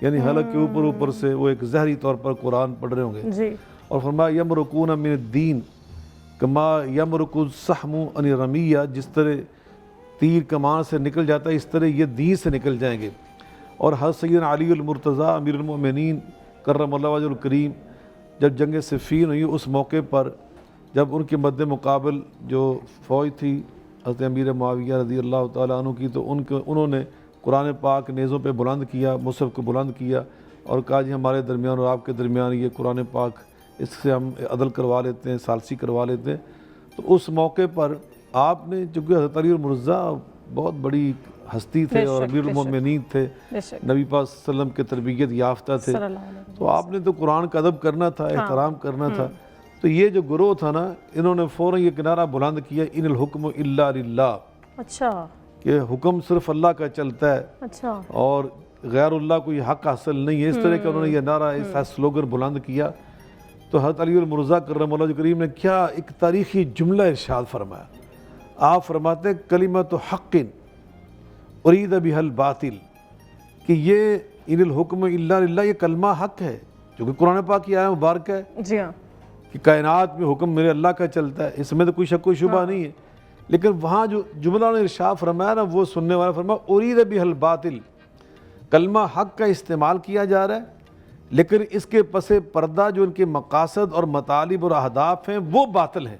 یعنی حلق کے اوپر اوپر سے وہ ایک ظاہری طور پر قرآن پڑھ رہے ہوں گے. جی. اور فرمایا یمرقون من الدین کما یمرق السحم عن الرمیہ، جس طرح تیر کمان سے نکل جاتا ہے اس طرح یہ دین سے نکل جائیں گے. اور حضرت سیدنا علی المرتضیٰ امیر المؤمنین کرم اللہ وجہ الکریم جب جنگ صفین ہوئی اس موقع پر جب ان کے مد مقابل جو فوج تھی حضرت امیر معاویہ رضی اللہ تعالیٰ عنہ کی، تو انہوں نے قرآن پاک نیزوں پہ بلند کیا، مصحف کو بلند کیا اور کہا جی ہمارے درمیان اور آپ کے درمیان یہ قرآن پاک، اس سے ہم عدل کروا لیتے ہیں، ثالثی کروا لیتے ہیں. تو اس موقع پر آپ نے، چونکہ حضرت علی المرتضیٰ بہت بڑی ہستی تھے اور امیر المؤمنین تھے، نبی پاک صلی اللہ علیہ وسلم کے تربیت یافتہ تھے، تو آپ نے تو قرآن کا ادب کرنا تھا، احترام کرنا تھا. تو یہ جو گروہ تھا نا، انہوں نے فوراً یہ کنارہ بلند کیا ان الحکم الا للہ. اچھا. کہ حکم صرف اللہ کا چلتا ہے. اچھا. اور غیر اللہ کو یہ حق حاصل نہیں ہے. اس طرح کا انہوں نے یہ نعرہ، ایسا سلوگن بلند کیا. تو حضرت علی المرتضیٰ کرم اللہ کریم نے کیا ایک تاریخی جملہ ارشاد فرمایا. آپ فرماتے ہیں کلمۃ حق ارید بہا الباطل، کہ یہ ان الحکم الا للہ، یہ کلمہ حق ہے جو کہ قرآن پاک کی آیت مبارکہ ہے. جی ہاں. کہ کائنات میں حکم میرے اللہ کا چلتا ہے، اس میں تو کوئی شک و شبہ نہیں ہے. لیکن وہاں جو جملہ نے ارشاد فرمایا نا، وہ سننے والا فرمایا ارید بہا الباطل، کلمہ حق کا استعمال کیا جا رہا ہے لیکن اس کے پس پردہ جو ان کے مقاصد اور مطالب اور اہداف ہیں وہ باطل ہیں.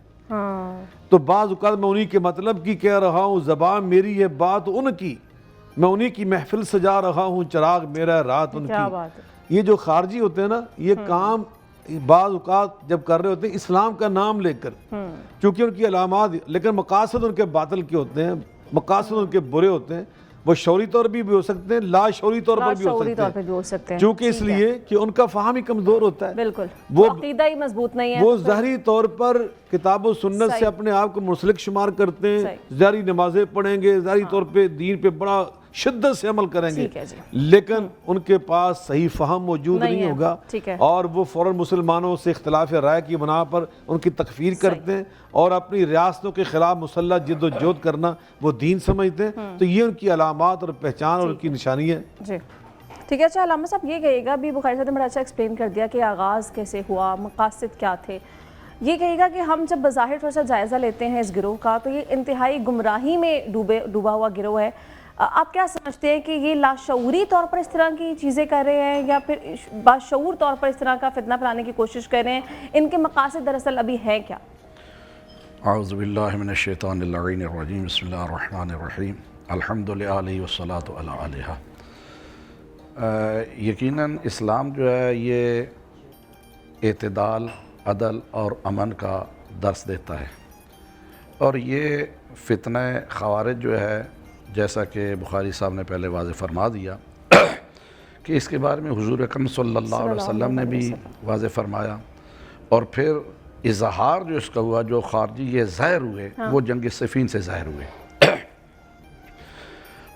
تو بعض اوقات میں انہی کے مطلب کی کہہ رہا ہوں، زبان میری ہے بات ان کی، میں انہی کی محفل سجا رہا ہوں، چراغ میرا ہے رات ان کی. یہ جو خارجی ہوتے ہیں نا، یہ کام بعض اوقات جب کر رہے ہوتے ہیں اسلام کا نام لے کر، چونکہ ان کی علامات، لیکن مقاصد ان کے باطل کے ہوتے ہیں، مقاصد ان کے برے ہوتے ہیں. وہ شعوری طور بھی ہو سکتے ہیں، لا شعوری طور پر بھی ہو سکتے ہیں، چونکہ اس لیے کہ ان کا فہم ہی کمزور ہوتا ہے. بالکل. وہ عقیدہ ہی مضبوط نہیں ہے. وہ ظاہری طور پر کتاب و سنت سے اپنے آپ کو منسلک شمار کرتے ہیں، ظاہری نمازیں پڑھیں گے، ظاہری طور پہ دین پہ بڑا شدت سے عمل کریں گے، لیکن ان کے پاس صحیح فہم موجود نہیں ہوگا، اور وہ فوراً مسلمانوں سے اختلاف رائے کی بنا پر ان کی تکفیر کرتے ہیں اور اپنی ریاستوں کے خلاف مسلح جد و جہد کرنا وہ دین سمجھتے ہیں. تو یہ ان کی علامات اور پہچان اور ان کی نشانی ہے. جی ٹھیک ہے. اچھا علامہ صاحب یہ کہیے گا، ابھی بخاری صاحب نے بڑا اچھا ایکسپلین کر دیا کہ آغاز کیسے ہوا، مقاصد کیا تھے. یہ کہے گا کہ ہم جب بظاہر تھوڑا سا جائزہ لیتے ہیں اس گروہ کا تو یہ انتہائی گمراہی میں ڈوبا ہوا گروہ ہے. آپ کیا سمجھتے ہیں کہ یہ لاشعوری طور پر اس طرح کی چیزیں کر رہے ہیں یا پھر باشعور طور پر اس طرح کا فتنہ پھیلانے کی کوشش کر رہے ہیں؟ ان کے مقاصد دراصل ابھی ہیں کیا؟ اعوذ باللہ من الشیطان اللعین الرجیم، بسم اللہ الرحمن الرحیم، الحمدللہ والصلاة علی علیہ. یقیناً اسلام جو ہے یہ اعتدال، عدل اور امن کا درس دیتا ہے، اور یہ فتنہ خوارج جو ہے جیسا کہ بخاری صاحب نے پہلے واضح فرما دیا کہ اس کے بارے میں حضور اکرم صلی اللہ علیہ وسلم نے بھی واضح فرمایا، اور پھر اظہار جو اس کا ہوا، جو خارجی یہ ظاہر ہوئے وہ جنگ صفین سے ظاہر ہوئے.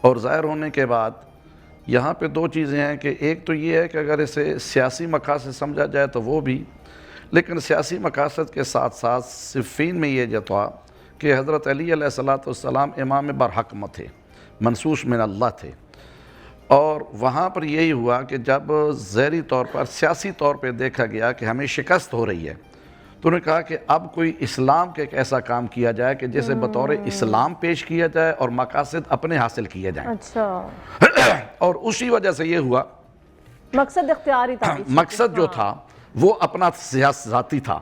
اور ظاہر ہونے کے بعد یہاں پہ دو چیزیں ہیں کہ ایک تو یہ ہے کہ اگر اسے سیاسی مقاصد سمجھا جائے تو وہ بھی، لیکن سیاسی مقاصد کے ساتھ ساتھ صفین میں یہ جو تھا کہ حضرت علی علیہ السلام امام برحق تھے، منصوص من اللہ تھے، اور وہاں پر یہی ہوا کہ جب ظاہری طور پر سیاسی طور پہ دیکھا گیا کہ ہمیں شکست ہو رہی ہے تو انہوں نے کہا کہ اب کوئی اسلام کے ایک ایسا کام کیا جائے کہ جیسے بطور اسلام پیش کیا جائے اور مقاصد اپنے حاصل کیے جائیں. اور اسی وجہ سے یہ ہوا، مقصد اختیاری تھا، مقصد جو تھا وہ اپنا ذاتی تھا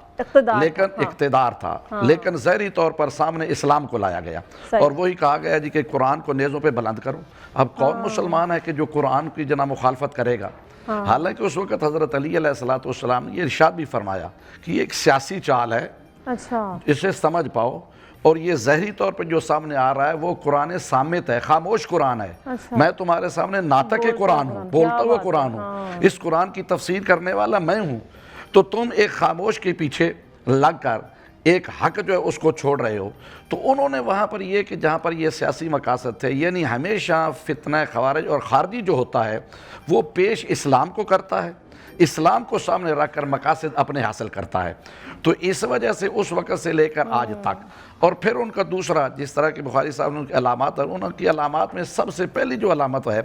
لیکن اقتدار تھا، لیکن ظاہری طور پر سامنے اسلام کو لایا گیا اور وہی کہا گیا جی کہ قرآن کو نیزوں پہ بلند کرو. اب کون مسلمان ہے کہ جو قرآن کی جناب مخالفت کرے گا؟ حالانکہ اس وقت حضرت علی علیہ السلام نے یہ ارشاد بھی فرمایا کہ یہ ایک سیاسی چال ہے، اسے سمجھ پاؤ، اور یہ ظاہری طور پہ جو سامنے آ رہا ہے وہ قرآن صامت ہے، خاموش قرآن ہے. میں تمہارے سامنے ناطق قرآن ہوں، بولتا ہوا قرآن ہوں، اس قرآن کی تفسیر کرنے والا میں ہوں، تو تم ایک خاموش کے پیچھے لگ کر ایک حق جو ہے اس کو چھوڑ رہے ہو. تو انہوں نے وہاں پر یہ کہ جہاں پر یہ سیاسی مقاصد تھے، یعنی ہمیشہ فتنہ خوارج اور خارجی جو ہوتا ہے وہ پیش اسلام کو کرتا ہے، اسلام کو سامنے رکھ کر مقاصد اپنے حاصل کرتا ہے. تو اس وجہ سے اس وقت سے لے کر آج تک، اور پھر ان کا دوسرا جس طرح کہ بخاری صاحب نے ان کی علامات ہیں، ان کی علامات میں سب سے پہلی جو علامت ہے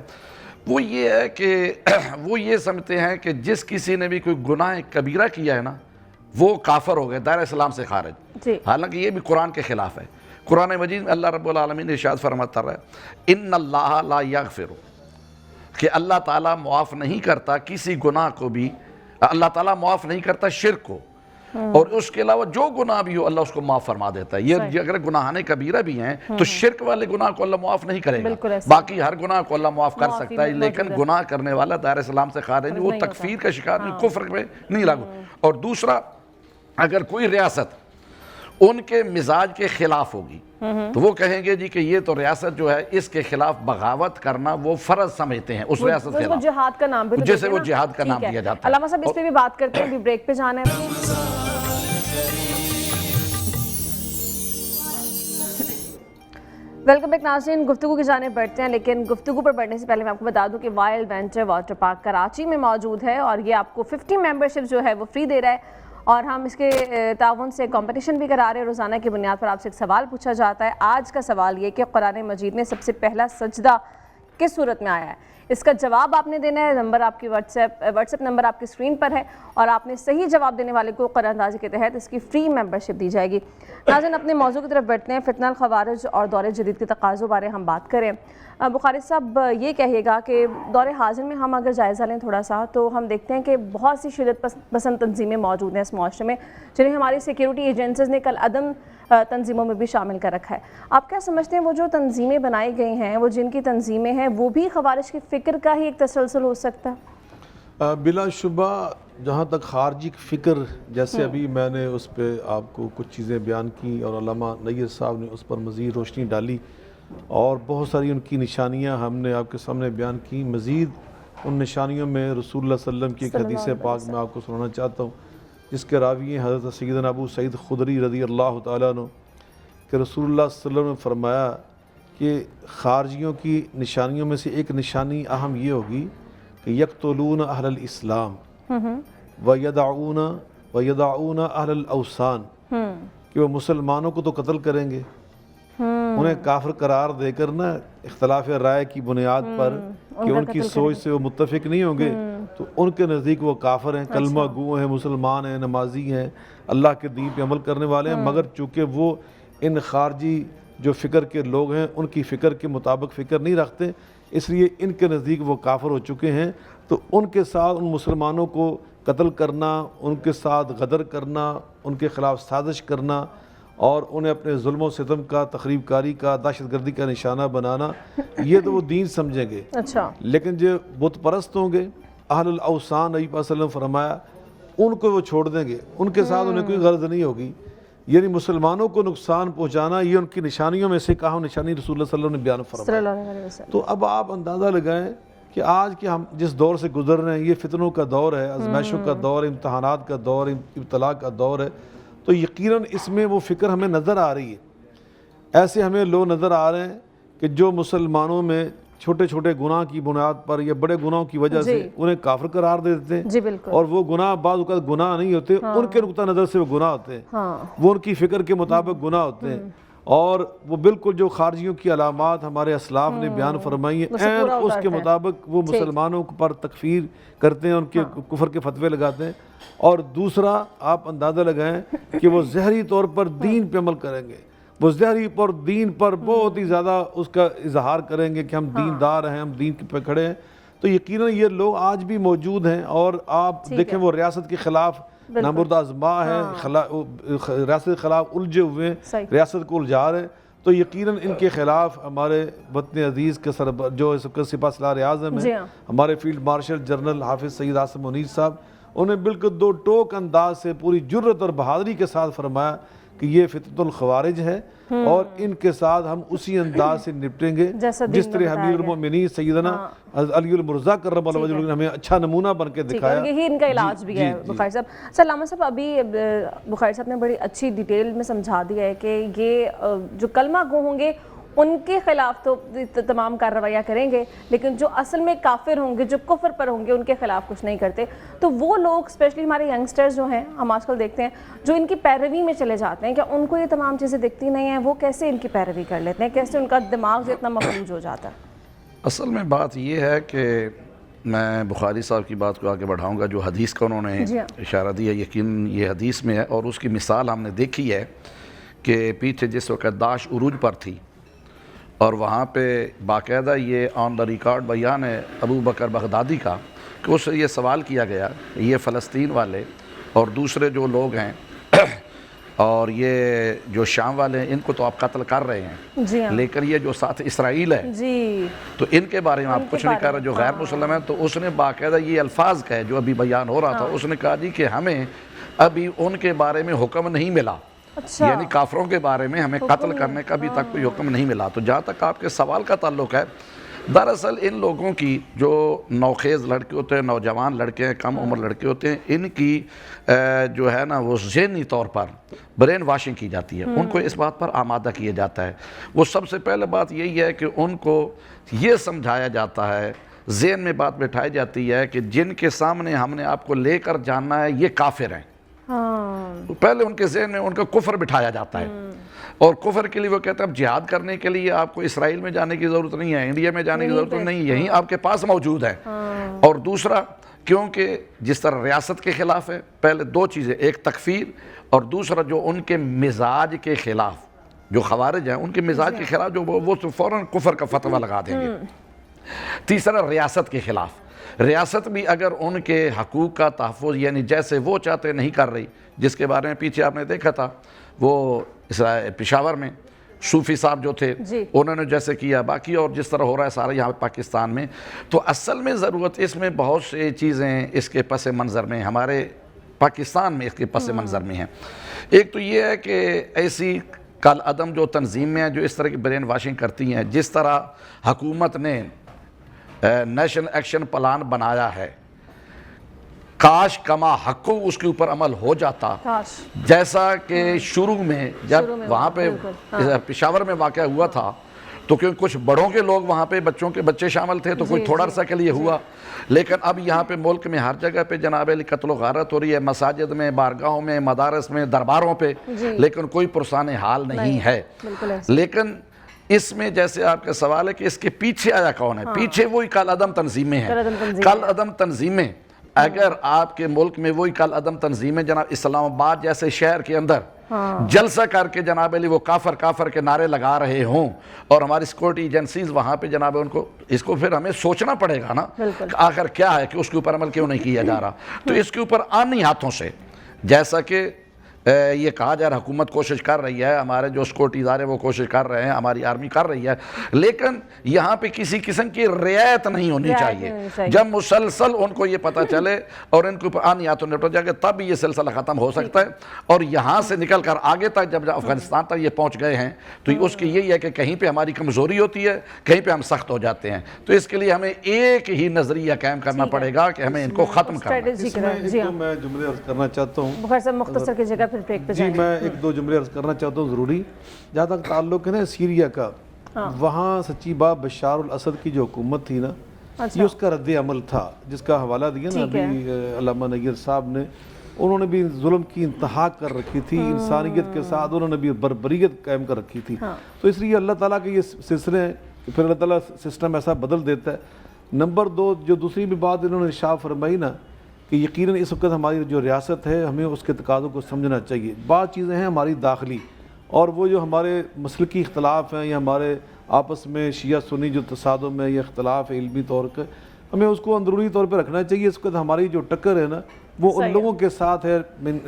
وہ یہ ہے کہ وہ یہ سمجھتے ہیں کہ جس کسی نے بھی کوئی گناہ کبیرہ کیا ہے نا وہ کافر ہو گئے، دائرہ اسلام سے خارج. جی حالانکہ یہ بھی قرآن کے خلاف ہے. قرآن مجید میں اللہ رب العالمین ارشاد فرماتا رہا ہے ان اللہ لا یغفر، کہ اللہ تعالیٰ معاف نہیں کرتا کسی گناہ کو بھی، اللہ تعالیٰ معاف نہیں کرتا شرک کو، اور اس کے علاوہ جو گناہ بھی ہو اللہ اس کو معاف فرما دیتا ہے. یہ اگر گناہان کبیرہ بھی ہیں تو شرک والے گناہ کو اللہ معاف نہیں کرے بالکل گا، ایسا. باقی ہر گناہ کو اللہ معاف کر سکتا ہے، لیکن گناہ کرنے والا دائرہ اسلام سے خارج نہیں، وہ تکفیر کا شکار نہیں، کفر میں نہیں لاگو. اور دوسرا، اگر کوئی ریاست ان کے مزاج کے خلاف ہوگی تو وہ کہیں گے جی کہ یہ تو ریاست جو ہے اس کے خلاف بغاوت کرنا وہ فرض سمجھتے ہیں اس ریاست کے خلاف، جہاد کا نام بھی جیسے وہ جہاد کا نام دیا جاتا ہے. علامہ صاحب اس پہ بھی بات کرتے ہیں، ابھی بریک پہ جانا ہے. ویلکم بیک ناظرین، گفتگو کی جانب بڑھتے ہیں، لیکن گفتگو پر بڑھنے سے پہلے میں آپ کو بتا دوں کہ wild venture water park Karachi میں موجود ہے اور یہ آپ کو 50 ممبرشپ جو ہے وہ فری دے رہا ہے، اور ہم اس کے تعاون سے کمپٹیشن بھی کرا رہے ہیں. روزانہ کی بنیاد پر آپ سے ایک سوال پوچھا جاتا ہے. آج کا سوال یہ کہ قرآن مجید میں سب سے پہلا سجدہ کس صورت میں آیا ہے؟ اس کا جواب آپ نے دینا ہے. نمبر آپ کی واٹس ایپ نمبر آپ کی اسکرین پر ہے، اور آپ نے صحیح جواب دینے والے کو قرآن اندازی کے تحت اس کی فری ممبرشپ دی جائے گی. ناظرین اپنے موضوع کی طرف بڑھتے ہیں. فتنہ الخوارج اور دور جدید کے تقاضوں بارے ہم بات کریں. بخاری صاحب یہ کہیے گا کہ دور حاضر میں ہم اگر جائزہ لیں تھوڑا سا تو ہم دیکھتے ہیں کہ بہت سی شدت پسند تنظیمیں موجود ہیں اس معاشرے میں، جنہیں ہماری سیکیورٹی ایجنسیز نے کل عدم تنظیموں میں بھی شامل کر رکھا ہے. آپ کیا سمجھتے ہیں وہ جو تنظیمیں بنائی گئی ہیں، وہ جن کی تنظیمیں ہیں، وہ بھی خوارج کی فکر کا ہی ایک تسلسل ہو سکتا ہے؟ بلا شبہ جہاں تک خارجی فکر، جیسے ابھی میں نے اس پہ آپ کو کچھ چیزیں بیان کی اور علامہ نیر صاحب نے اس پر مزید روشنی ڈالی، اور بہت ساری ان کی نشانیاں ہم نے آپ کے سامنے بیان کی. مزید ان نشانیوں میں رسول اللہ صلی اللہ علیہ وسلم کی ایک حدیث پاک میں آپ کو سنانا چاہتا ہوں، جس کے راوی ہیں حضرت سیدنا ابو سعید خدری رضی اللہ تعالیٰ عنہ، کہ رسول اللہ صلی اللہ علیہ وسلم نے فرمایا کہ خارجیوں کی نشانیوں میں سے ایک نشانی اہم یہ ہوگی کہ یقتلون اہل الاسلام ویدعون اہل الاوثان، کہ وہ مسلمانوں کو تو قتل کریں گے، انہیں کافر قرار دے کر نا اختلاف رائے کی بنیاد پر کہ ان کی سوچ سے وہ متفق نہیں ہوں گے تو ان کے نزدیک وہ کافر ہیں، کلمہ گو ہیں، مسلمان ہیں، نمازی ہیں، اللہ کے دین پہ عمل کرنے والے ہیں، مگر چونکہ وہ ان خارجی جو فکر کے لوگ ہیں ان کی فکر کے مطابق فکر نہیں رکھتے، اس لیے ان کے نزدیک وہ کافر ہو چکے ہیں. تو ان کے ساتھ ان مسلمانوں کو قتل کرنا، ان کے ساتھ غدر کرنا، ان کے خلاف سازش کرنا اور انہیں اپنے ظلم و ستم کا، تخریب کاری کا، دہشت گردی کا نشانہ بنانا، یہ تو وہ دین سمجھیں گے. اچھا، لیکن جو بت پرست ہوں گے، اہل الاوثان، نبی صلی اللہ علیہ وسلم فرمایا ان کو وہ چھوڑ دیں گے، ان کے ساتھ انہیں کوئی غرض نہیں ہوگی. یعنی مسلمانوں کو نقصان پہنچانا یہ ان کی نشانیوں میں سے ایک اہم نشانی رسول اللہ صلی اللہ علیہ وسلم نے بیان صلی فرمایا. اللہ علیہ وسلم. تو اب آپ اندازہ لگائیں کہ آج کے ہم جس دور سے گزر رہے ہیں یہ فتنوں کا دور ہے، آزمائشوں کا دور، امتحانات کا دور، ابتلا کا دور ہے، تو یقیناً اس میں وہ فکر ہمیں نظر آ رہی ہے. ایسے ہمیں لوگ نظر آ رہے ہیں کہ جو مسلمانوں میں چھوٹے چھوٹے گناہ کی بنیاد پر یا بڑے گناہوں کی وجہ سے انہیں کافر قرار دے دیتے ہیں. جی بالکل. اور وہ گناہ بعض اوقات گناہ نہیں ہوتے، ان کے نقطہ نظر سے وہ گناہ ہوتے ہیں، وہ ان کی فکر کے مطابق گناہ ہوتے ہیں، اور وہ بالکل جو خارجیوں کی علامات ہمارے اسلاف نے بیان فرمائی ہیں عین اس کے مطابق وہ مسلمانوں پر تکفیر کرتے ہیں، ان کے کفر کے فتوے لگاتے ہیں. اور دوسرا آپ اندازہ لگائیں کہ وہ ظاہری طور پر دین پہ عمل کریں گے، وہ ظاہری پر دین پر بہت ہی زیادہ اس کا اظہار کریں گے کہ ہم دیندار ہیں، ہم دین پہ کھڑے ہیں. تو یقیناً یہ لوگ آج بھی موجود ہیں، اور آپ دیکھیں وہ ریاست کے خلاف نامرد آزما ہے، ریاست کے خلاف الجھے ہوئے ہیں، ریاست کو الجھا رہے ہیں. تو یقیناً ان کے خلاف ہمارے وطن عزیز کے جو سپاہ سالار اعظم ہیں، ہمارے فیلڈ مارشل جنرل حافظ سید عاصم منیر صاحب، انہیں بالکل دو ٹوک انداز سے پوری جرت اور بہادری کے ساتھ فرمایا کہ یہ فتنۃ الخوارج ہے، اور ان کے ساتھ ہم اسی انداز سے نپٹیں گے جس طرح امیر المؤمنین سیدنا علی المرضیٰ کرم اللہ وجہہ نے ہمیں اچھا نمونہ بن کے دکھایا. یہی ان کا علاج بھی ہے. بخاری صاحب، علامہ صاحب ابھی بخاری صاحب نے بڑی اچھی ڈیٹیل میں سمجھا دیا ہے کہ یہ جو کلمہ گو ہوں گے ان کے خلاف تو تمام کارروائیاں کریں گے، لیکن جو اصل میں کافر ہوں گے، جو کفر پر ہوں گے، ان کے خلاف کچھ نہیں کرتے. تو وہ لوگ اسپیشلی ہمارے ینگسٹرز جو ہیں، ہم آج کل دیکھتے ہیں جو ان کی پیروی میں چلے جاتے ہیں، کیا ان کو یہ تمام چیزیں دکھتی نہیں ہیں؟ وہ کیسے ان کی پیروی کر لیتے ہیں؟ کیسے ان کا دماغ جو اتنا مفلوج ہو جاتا ہے؟ اصل میں بات یہ ہے کہ میں بخاری صاحب کی بات کو آگے بڑھاؤں گا. جو حدیث کا انہوں نے اشارہ دیا یقین یہ حدیث میں ہے, اور اس کی مثال ہم نے دیکھی ہے کہ پیچھے جس وقت داعش عروج پر تھی اور وہاں پہ باقاعدہ یہ آن دا ریکارڈ بیان ہے ابو بکر بغدادی کا کہ اس سے یہ سوال کیا گیا یہ فلسطین والے اور دوسرے جو لوگ ہیں اور یہ جو شام والے ہیں ان کو تو آپ قتل کر رہے ہیں جی ہاں. لیکن یہ جو ساتھ اسرائیل ہے جی تو ان کے بارے میں آپ کچھ نہیں کر رہے جو غیر مسلم ہیں. تو اس نے باقاعدہ یہ الفاظ کہے جو ابھی بیان ہو رہا تھا, اس نے کہا جی کہ ہمیں ابھی ان کے بارے میں حکم نہیں ملا, یعنی کافروں کے بارے میں ہمیں قتل کرنے کا بھی تک کوئی حکم نہیں ملا. تو جہاں تک آپ کے سوال کا تعلق ہے, دراصل ان لوگوں کی جو نوخیز لڑکے ہوتے ہیں, نوجوان لڑکے ہیں, کم عمر لڑکے ہوتے ہیں, ان کی جو ہے نا وہ ذہنی طور پر برین واشنگ کی جاتی ہے, ان کو اس بات پر آمادہ کیا جاتا ہے. وہ سب سے پہلے بات یہی ہے کہ ان کو یہ سمجھایا جاتا ہے, ذہن میں بات بٹھائی جاتی ہے کہ جن کے سامنے ہم نے آپ کو لے کر جانا ہے یہ کافر ہیں. پہلے ان کے ذہن میں ان کا کفر بٹھایا جاتا ہے, اور کفر کے لیے وہ کہتے ہیں اب جہاد کرنے کے لیے آپ کو اسرائیل میں جانے کی ضرورت نہیں ہے, انڈیا میں جانے کی ضرورت نہیں, یہیں آپ کے پاس موجود ہے. اور دوسرا کیونکہ جس طرح ریاست کے خلاف ہے, پہلے دو چیزیں, ایک تکفیر اور دوسرا جو ان کے مزاج کے خلاف, جو خوارج ہیں ان کے مزاج کے خلاف جو وہ تو فوراً کفر کا فتویٰ لگا دیں گے. تیسرا ریاست کے خلاف, ریاست بھی اگر ان کے حقوق کا تحفظ یعنی جیسے وہ چاہتے نہیں کر رہی, جس کے بارے میں پیچھے آپ نے دیکھا تھا وہ پشاور میں صوفی صاحب جو تھے انہوں نے جیسے کیا, باقی اور جس طرح ہو رہا ہے سارا یہاں پاکستان میں. تو اصل میں ضرورت اس میں بہت سی چیزیں اس کے پس منظر میں ہمارے پاکستان میں اس کے پس منظر میں ہیں. ایک تو یہ ہے کہ ایسی کال عدم جو تنظیمیں ہیں جو اس طرح کی برین واشنگ کرتی ہیں, جس طرح حکومت نے نیشنل ایکشن پلان بنایا ہے, کاش کما حقو اس کے اوپر عمل ہو جاتا, جیسا کہ شروع میں جب وہاں پہ پشاور میں واقعہ ہوا تھا تو کیونکہ کچھ بڑوں کے لوگ وہاں پہ بچوں کے بچے شامل تھے تو کوئی تھوڑا عرصہ کے لیے ہوا, لیکن اب یہاں پہ ملک میں ہر جگہ پہ جناب علی قتل و غارت ہو رہی ہے, مساجد میں, بارگاہوں میں, مدارس میں, درباروں پہ, لیکن کوئی پرسان حال نہیں ہے. لیکن اس میں جیسے آپ کا سوال ہے کہ اس کے پیچھے آیا کون ہے, پیچھے وہی کال عدم تنظیمیں ہیں. کال عدم تنظیمیں اگر آپ کے ملک میں وہی کال عدم تنظیمیں جناب اسلام آباد جیسے شہر کے اندر جلسہ کر کے جناب علی وہ کافر کافر کے نعرے لگا رہے ہوں, اور ہماری سیکورٹی ایجنسیز وہاں پہ جناب ان کو اس کو پھر ہمیں سوچنا پڑے گا نا آخر کیا ہے کہ اس کے اوپر عمل کیوں نہیں کیا جا رہا. تو اس کے اوپر آنی ہاتھوں سے جیسا کہ یہ کہا جا رہا حکومت کوشش کر رہی ہے, ہمارے جو سیکورٹی ادارے وہ کوشش کر رہے ہیں, ہماری آرمی کر رہی ہے, لیکن یہاں پہ کسی قسم کی رعایت نہیں ہونی چاہیے. جب مسلسل ان کو یہ پتہ چلے اور ان کے اوپر آنیاتوں نپٹ جائے گا تب یہ سلسلہ ختم ہو سکتا ہے. اور یہاں سے نکل کر آگے تک جب افغانستان تک یہ پہنچ گئے ہیں تو اس کی یہی ہے کہ کہیں پہ ہماری کمزوری ہوتی ہے, کہیں پہ ہم سخت ہو جاتے ہیں. تو اس کے لیے ہمیں ایک ہی نظریہ قائم کرنا پڑے گا کہ ہمیں ان کو ختم کرنا ہے. میں جملے عرض کرنا چاہتا ہوں, بخیر صاحب مختصر کی جگہ پھر بریک پہ جی میں ایک دو جملے عرض کرنا چاہتا ہوں ضروری. جہاں تک تعلق ہے نا سیریا کا, وہاں سچی بات بشار الاسد کی جو حکومت تھی نا, یہ اس کا رد عمل تھا جس کا حوالہ دیا نا ابھی علامہ نیر صاحب نے. انہوں نے بھی ظلم کی انتہا کر رکھی تھی, انسانیت کے ساتھ انہوں نے بھی بربریت قائم کر رکھی تھی. تو اس لیے اللہ تعالیٰ کے یہ سلسلے ہیں, پھر اللہ تعالیٰ سسٹم ایسا بدل دیتا ہے. نمبر دو, جو دوسری بھی بات انہوں نے ارشاد فرمائی نا کہ یقیناً اس وقت ہماری جو ریاست ہے ہمیں اس کے تقاضوں کو سمجھنا چاہیے. بعض چیزیں ہیں ہماری داخلی, اور وہ جو ہمارے مسلکی اختلاف ہیں یا ہمارے آپس میں شیعہ سنی جو تصادم ہے یا اختلاف ہے علمی طور کا, ہمیں اس کو اندرونی طور پہ رکھنا چاہیے. اس وقت ہماری جو ٹکر ہے نا وہ ان لوگوں کے ساتھ ہے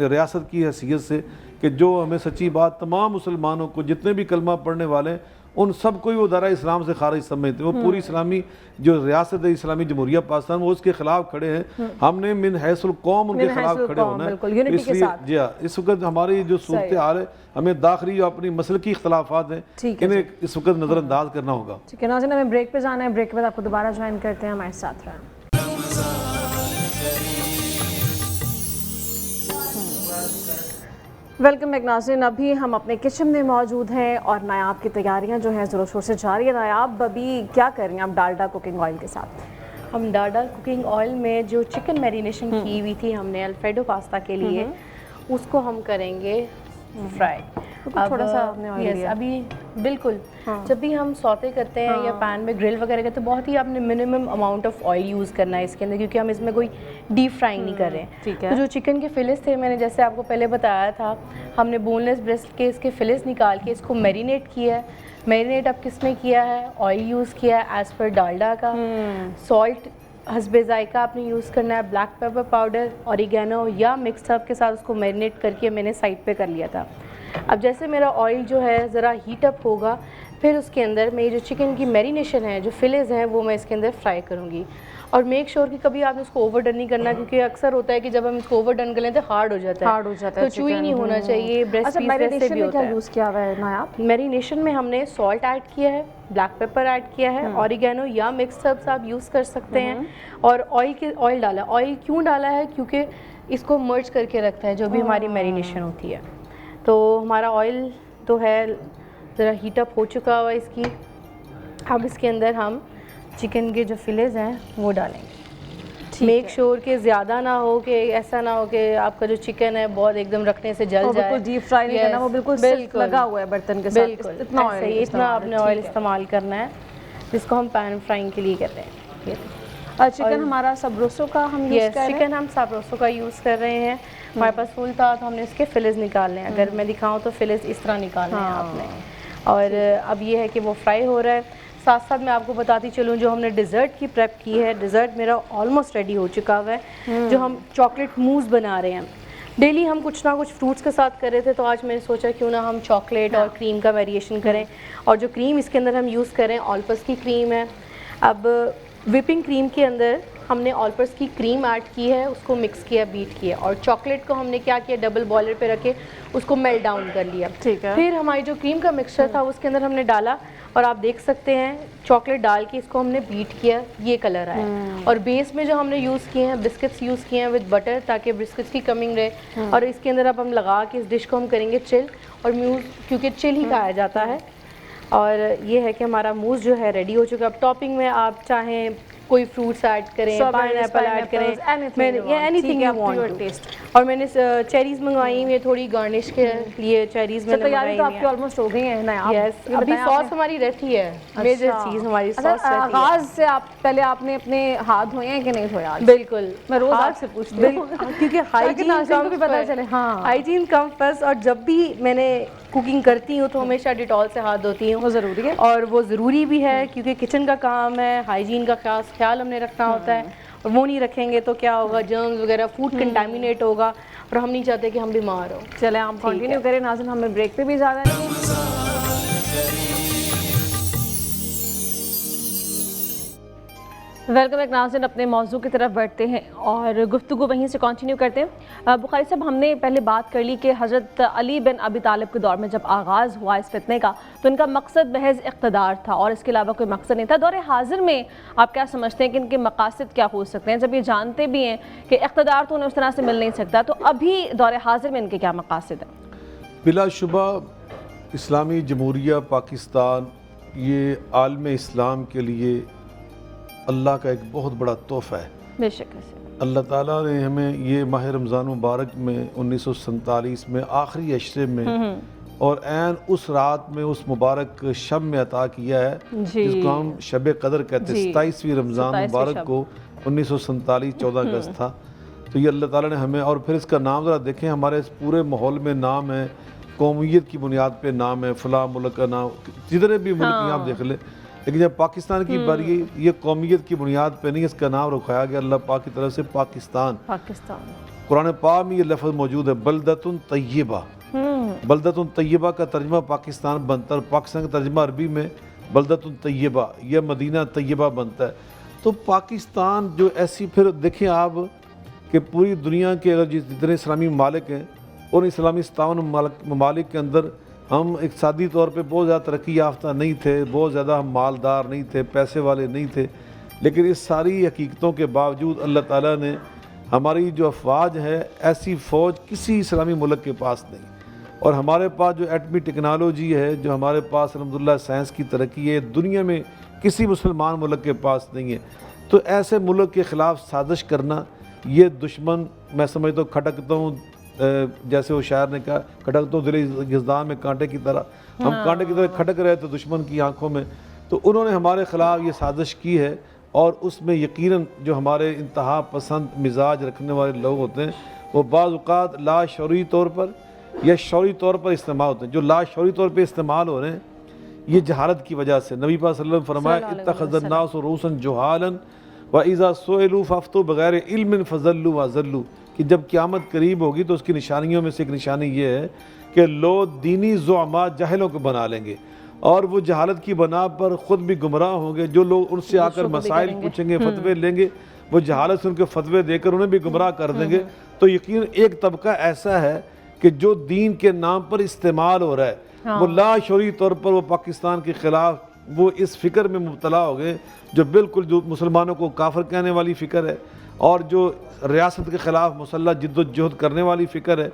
ریاست کی حیثیت سے کہ جو ہمیں سچی بات تمام مسلمانوں کو جتنے بھی کلمہ پڑھنے والے ہیں ان سب کو ہی وہ دائرہ اسلام سے خارج سمجھتے ہیں. وہ پوری اسلامی جو ریاست ہے اسلامی جمہوریہ پاکستان وہ اس کے خلاف کھڑے ہیں. ہم نے من حیث القوم ان کے خلاف کھڑے ہونا ہے. اس لیے جی ہاں اس وقت ہماری جو صورتحال ہے ہمیں داخلی جو اپنی مسلکی اختلافات ہیں انہیں اس وقت نظر انداز کرنا ہوگا. ٹھیک ہے ناظرین, ہمیں بریک پہ جانا ہے. بریک کے بعد آپ کو دوبارہ جوائن کرتے ہیں, ہمارے ساتھ رہیں. ویلکم بیک ناظرین. ابھی ہم اپنے کچن میں موجود ہیں اور نایاب کی تیاریاں جو ہیں زور شور سے جاری ہے. نایاب ابھی کیا کر رہی ہیں آپ ڈالڈا کوکنگ آئل کے ساتھ؟ ہم ڈالڈا کوکنگ آئل میں جو چکن میرینیشن کی ہوئی تھی ہم نے الفریڈو پاستا کے لیے, اس کو ہم کریں گے فرائی. تھوڑا سا ابھی بالکل. جب بھی ہم سوتے کرتے ہیں یا پین میں گرل وغیرہ کرتے ہیں بہت ہی آپ نے minimum amount of oil use کرنا ہے اس کے اندر, کیونکہ ہم اس میں کوئی ڈیپ فرائنگ نہیں کر رہے ہیں. ٹھیک ہے. تو جو چکن کے فلس تھے میں نے جیسے آپ کو پہلے بتایا تھا, ہم نے بون لیس بریسٹ کے اس کے فلس نکال کے اس کو میرینیٹ کیا ہے. میرینیٹ اب کس میں کیا ہے, آئل یوز کیا ہے ایز پر ڈالڈا کا, سالٹ حسب ذائقہ آپ نے یوز کرنا ہے, بلیک پیپر پاؤڈر, اوریگینو یا مکس اپ کے ساتھ اس کو میرینیٹ کر کے میں نے سائڈ پہ کر لیا تھا. اب جیسے میرا آئل جو ہے ذرا ہیٹ اپ ہوگا, پھر اس کے اندر میں جو چکن کی میرینیشن ہے, جو فلز ہیں, وہ میں اس کے اندر فرائی کروں گی. اور میک شیور کہ کبھی آپ نے اس کو اوور ڈن نہیں کرنا, کیونکہ اکثر ہوتا ہے کہ جب ہم اس کو اوور ڈن کر لیتے ہیں ہارڈ ہو جاتا ہے, تو چوئی نہیں ہونا چاہیے. بریسٹ پیس ویسے بھی ہوتا ہے. یوز کیا ہوا ہے نایاب؟ میرینیشن میں ہم نے سالٹ ایڈ کیا ہے, بلیک پیپر ایڈ کیا ہے, اوریگینو یا مکس ہربس آپ یوز کر سکتے ہیں, اور آئل ڈالا. آئل کیوں ڈالا ہے, کیونکہ اس کو مرج کر کے رکھتا ہے جو بھی ہماری میرینیشن ہوتی ہے. تو ہمارا آئل تو ہے ذرا ہیٹ اپ ہو چکا ہوا اس کی. اب اس کے اندر ہم چکن کے جو فلز ہیں وہ ڈالیں گے. میک شیور کہ زیادہ نہ ہو, کہ ایسا نہ ہو کہ آپ کا جو چکن ہے بہت ایک دم رکھنے سے جل جائے. بالکل ڈیپ فرائی نہیں کرنا, وہ بالکل لگا ہوا ہے برتن کے ساتھ. اتنا آپ نے آئل استعمال کرنا ہے جس کو ہم پین فرائنگ کے لیے کر رہے ہیں. اور چکن ہمارا سبروسو کا ہم یوز کر رہے ہیں. چکن ہم سبروسو کا یوز کر رہے ہیں. ہمارے پاس فل تھا تو ہم نے اس کے فلز نکالنے ہیں. اگر میں دکھاؤں تو فلز اس طرح نکالنے ہیں آپ نے. اور اب یہ ہے کہ وہ فرائی ہو رہا ہے. ساتھ ساتھ میں آپ کو بتاتی چلوں جو ہم نے ڈیزرٹ کی پریپ کی ہے, ڈیزرٹ میرا آلموسٹ ریڈی ہو چکا ہوا ہے. جو ہم چاکلیٹ موز بنا رہے ہیں, ڈیلی ہم کچھ نہ کچھ فروٹس کے ساتھ کر رہے تھے, تو آج میں نے سوچا کیوں نہ ہم چاکلیٹ اور کریم کا ویریشن کریں. اور جو کریم اس کے اندر ہم یوز کریں آلپس کی کریم ہے. اب وپنگ کریم کے اندر ہم نے آلپس کی کریم ایڈ کی ہے, اس کو مکس کیا, بیٹ کیا, اور چاکلیٹ کو ہم نے کیا کیا, ڈبل بوائلر پہ رکھے اس کو میلٹ ڈاؤن کر لیا. ٹھیک ہے. پھر ہماری جو کریم کا مکسچر تھا اس کے اندر ہم نے ڈالا, اور آپ دیکھ سکتے ہیں چاکلیٹ ڈال کے اس کو ہم نے بیٹ کیا, یہ کلر آیا. اور بیس میں جو ہم نے یوز کیے ہیں بسکٹس یوز کیے ہیں وتھ بٹر, تاکہ بسکٹس کی کمنگ رہے. اور اس کے اندر اب ہم لگا کے اس ڈش کو ہم کریں گے چل, اور موز کیونکہ چل ہی کھایا جاتا ہے. اور یہ ہے کہ ہمارا موز جو ہے ریڈی ہو چکا. اب ٹاپنگ میں آپ چاہیں کوئی فروٹس ایڈ کریں, پائن ایپل ایڈ کریں, اینی تھنگ یو وانٹ. اور میں نے چیریز منگوائی ہوئی ہے تھوڑی گارنش کے لیے. چیریز میں تیاری تو آپ کی آلموسٹ ہو گئی ہیں نا. یس, ابھی سوس ہماری رہتی ہے, میجر چیز ہماری سوس رہتی ہے. آغاز سے پہلے آپ نے اپنے ہاتھ دھوئے ہیں کہ نہیں دھویا؟ بالکل, میں روز آپ سے پوچھتی ہوں کیونکہ ہائیجین کم فرسٹ. اور جب بھی میں نے کوکنگ کرتی ہوں تو ہمیشہ ڈیٹول سے ہاتھ دھوتی ہوں, وہ ضروری ہے. اور وہ ضروری بھی ہے کیونکہ کچن کا کام ہے, ہائیجین کا خیال ہم نے رکھنا ہوتا ہے. اور وہ نہیں رکھیں گے تو کیا ہوگا, جرمز وغیرہ, فوڈ کنٹامینیٹ ہوگا, اور ہم نہیں چاہتے کہ ہم بیمار ہوں. چلیں آپ کنٹینیو کریں ناظرین, ہمیں بریک پہ بھی زیادہ نہیں. ویلکم ایک ناظرین, اپنے موضوع کی طرف بڑھتے ہیں اور گفتگو وہیں سے کنٹینیو کرتے ہیں. بخاری صاحب, ہم نے پہلے بات کر لی کہ حضرت علی بن ابی طالب کے دور میں جب آغاز ہوا اس فتنے کا تو ان کا مقصد محض اقتدار تھا اور اس کے علاوہ کوئی مقصد نہیں تھا. دور حاضر میں آپ کیا سمجھتے ہیں کہ ان کے مقاصد کیا ہو سکتے ہیں, جب یہ جانتے بھی ہیں کہ اقتدار تو انہیں اس طرح سے مل نہیں سکتا, تو ابھی دور حاضر میں ان کے کیا مقاصد ہیں؟ بلا شبہ اسلامی جمہوریہ پاکستان یہ عالم اسلام کے لیے اللہ کا ایک بہت بڑا تحفہ ہے. بے شک سے اللہ تعالیٰ نے ہمیں یہ ماہ رمضان مبارک میں 1947 میں آخری عشرے میں اور عین اس رات میں اس مبارک شب میں عطا کیا ہے, جس کو ہم شب قدر کہتے ہیں. 27ویں رمضان مبارک کو 1947 14 اگست تھا. تو یہ اللہ تعالیٰ نے ہمیں, اور پھر اس کا نام ذرا دیکھیں, ہمارے اس پورے ماحول میں نام ہے, قومیت کی بنیاد پہ نام ہے, فلاں ملک کا نام, جتنے بھی ملک آپ دیکھ لیں. لیکن جب پاکستان کی باری, یہ قومیت کی بنیاد پہ نہیں, اس کا نام رکھایا گیا اللہ پاک کی طرف سے پاکستان. قرآن پاک میں یہ لفظ موجود ہے, بلدتن طیبہ. بلدتن طیبہ کا ترجمہ پاکستان بنتا ہے, اور پاکستان کا ترجمہ عربی میں بلدتن طیبہ یا مدینہ طیبہ بنتا ہے. تو پاکستان جو ایسی, پھر دیکھیں آپ کہ پوری دنیا کے جتنے اسلامی ممالک ہیں, اور اسلامی 57 ممالک کے اندر ہم اقتصادی طور پہ بہت زیادہ ترقی یافتہ نہیں تھے, بہت زیادہ ہم مالدار نہیں تھے, پیسے والے نہیں تھے. لیکن اس ساری حقیقتوں کے باوجود اللہ تعالیٰ نے ہماری جو افواج ہے, ایسی فوج کسی اسلامی ملک کے پاس نہیں. اور ہمارے پاس جو ایٹمی ٹیکنالوجی ہے, جو ہمارے پاس الحمدللہ سائنس کی ترقی ہے, دنیا میں کسی مسلمان ملک کے پاس نہیں ہے. تو ایسے ملک کے خلاف سازش کرنا, یہ دشمن میں سمجھتا ہوں کھٹکتا ہوں جیسے وہ شاعر نے کہا کھٹک تو دل گزدان میں کانٹے کی طرح، ہم کانٹے کی طرح کھٹک رہے تھے دشمن کی آنکھوں میں، تو انہوں نے ہمارے خلاف یہ سازش کی ہے، اور اس میں یقیناً جو ہمارے انتہا پسند مزاج رکھنے والے لوگ ہوتے ہیں وہ بعض اوقات لا شعوری طور پر یا شعوری طور پر استعمال ہوتے ہیں۔ جو لا شعوری طور پہ استعمال ہو رہے ہیں یہ جہالت کی وجہ سے۔ نبی پاک صلی اللہ علیہ وسلم فرمایا اتخذ الناس رؤوسا جہالا واذا سئلوا فافتوا بغیر علم فضلوا وضلوا، کہ جب قیامت قریب ہوگی تو اس کی نشانیوں میں سے ایک نشانی یہ ہے کہ لوگ دینی زعماء جاہلوں کو بنا لیں گے، اور وہ جہالت کی بنا پر خود بھی گمراہ ہوں گے۔ جو لوگ ان سے آ کر مسائل پوچھیں گے، فتوے لیں گے، وہ جہالت سے ان کے فتوے دے کر انہیں بھی گمراہ کر دیں گے۔ تو یقین ایک طبقہ ایسا ہے کہ جو دین کے نام پر استعمال ہو رہا ہے، وہ لا شعوری طور پر وہ پاکستان کے خلاف وہ اس فکر میں مبتلا ہو گئے جو بالکل جو مسلمانوں کو کافر کہنے والی فکر ہے، اور جو ریاست کے خلاف مسلح جد و جہد کرنے والی فکر ہے،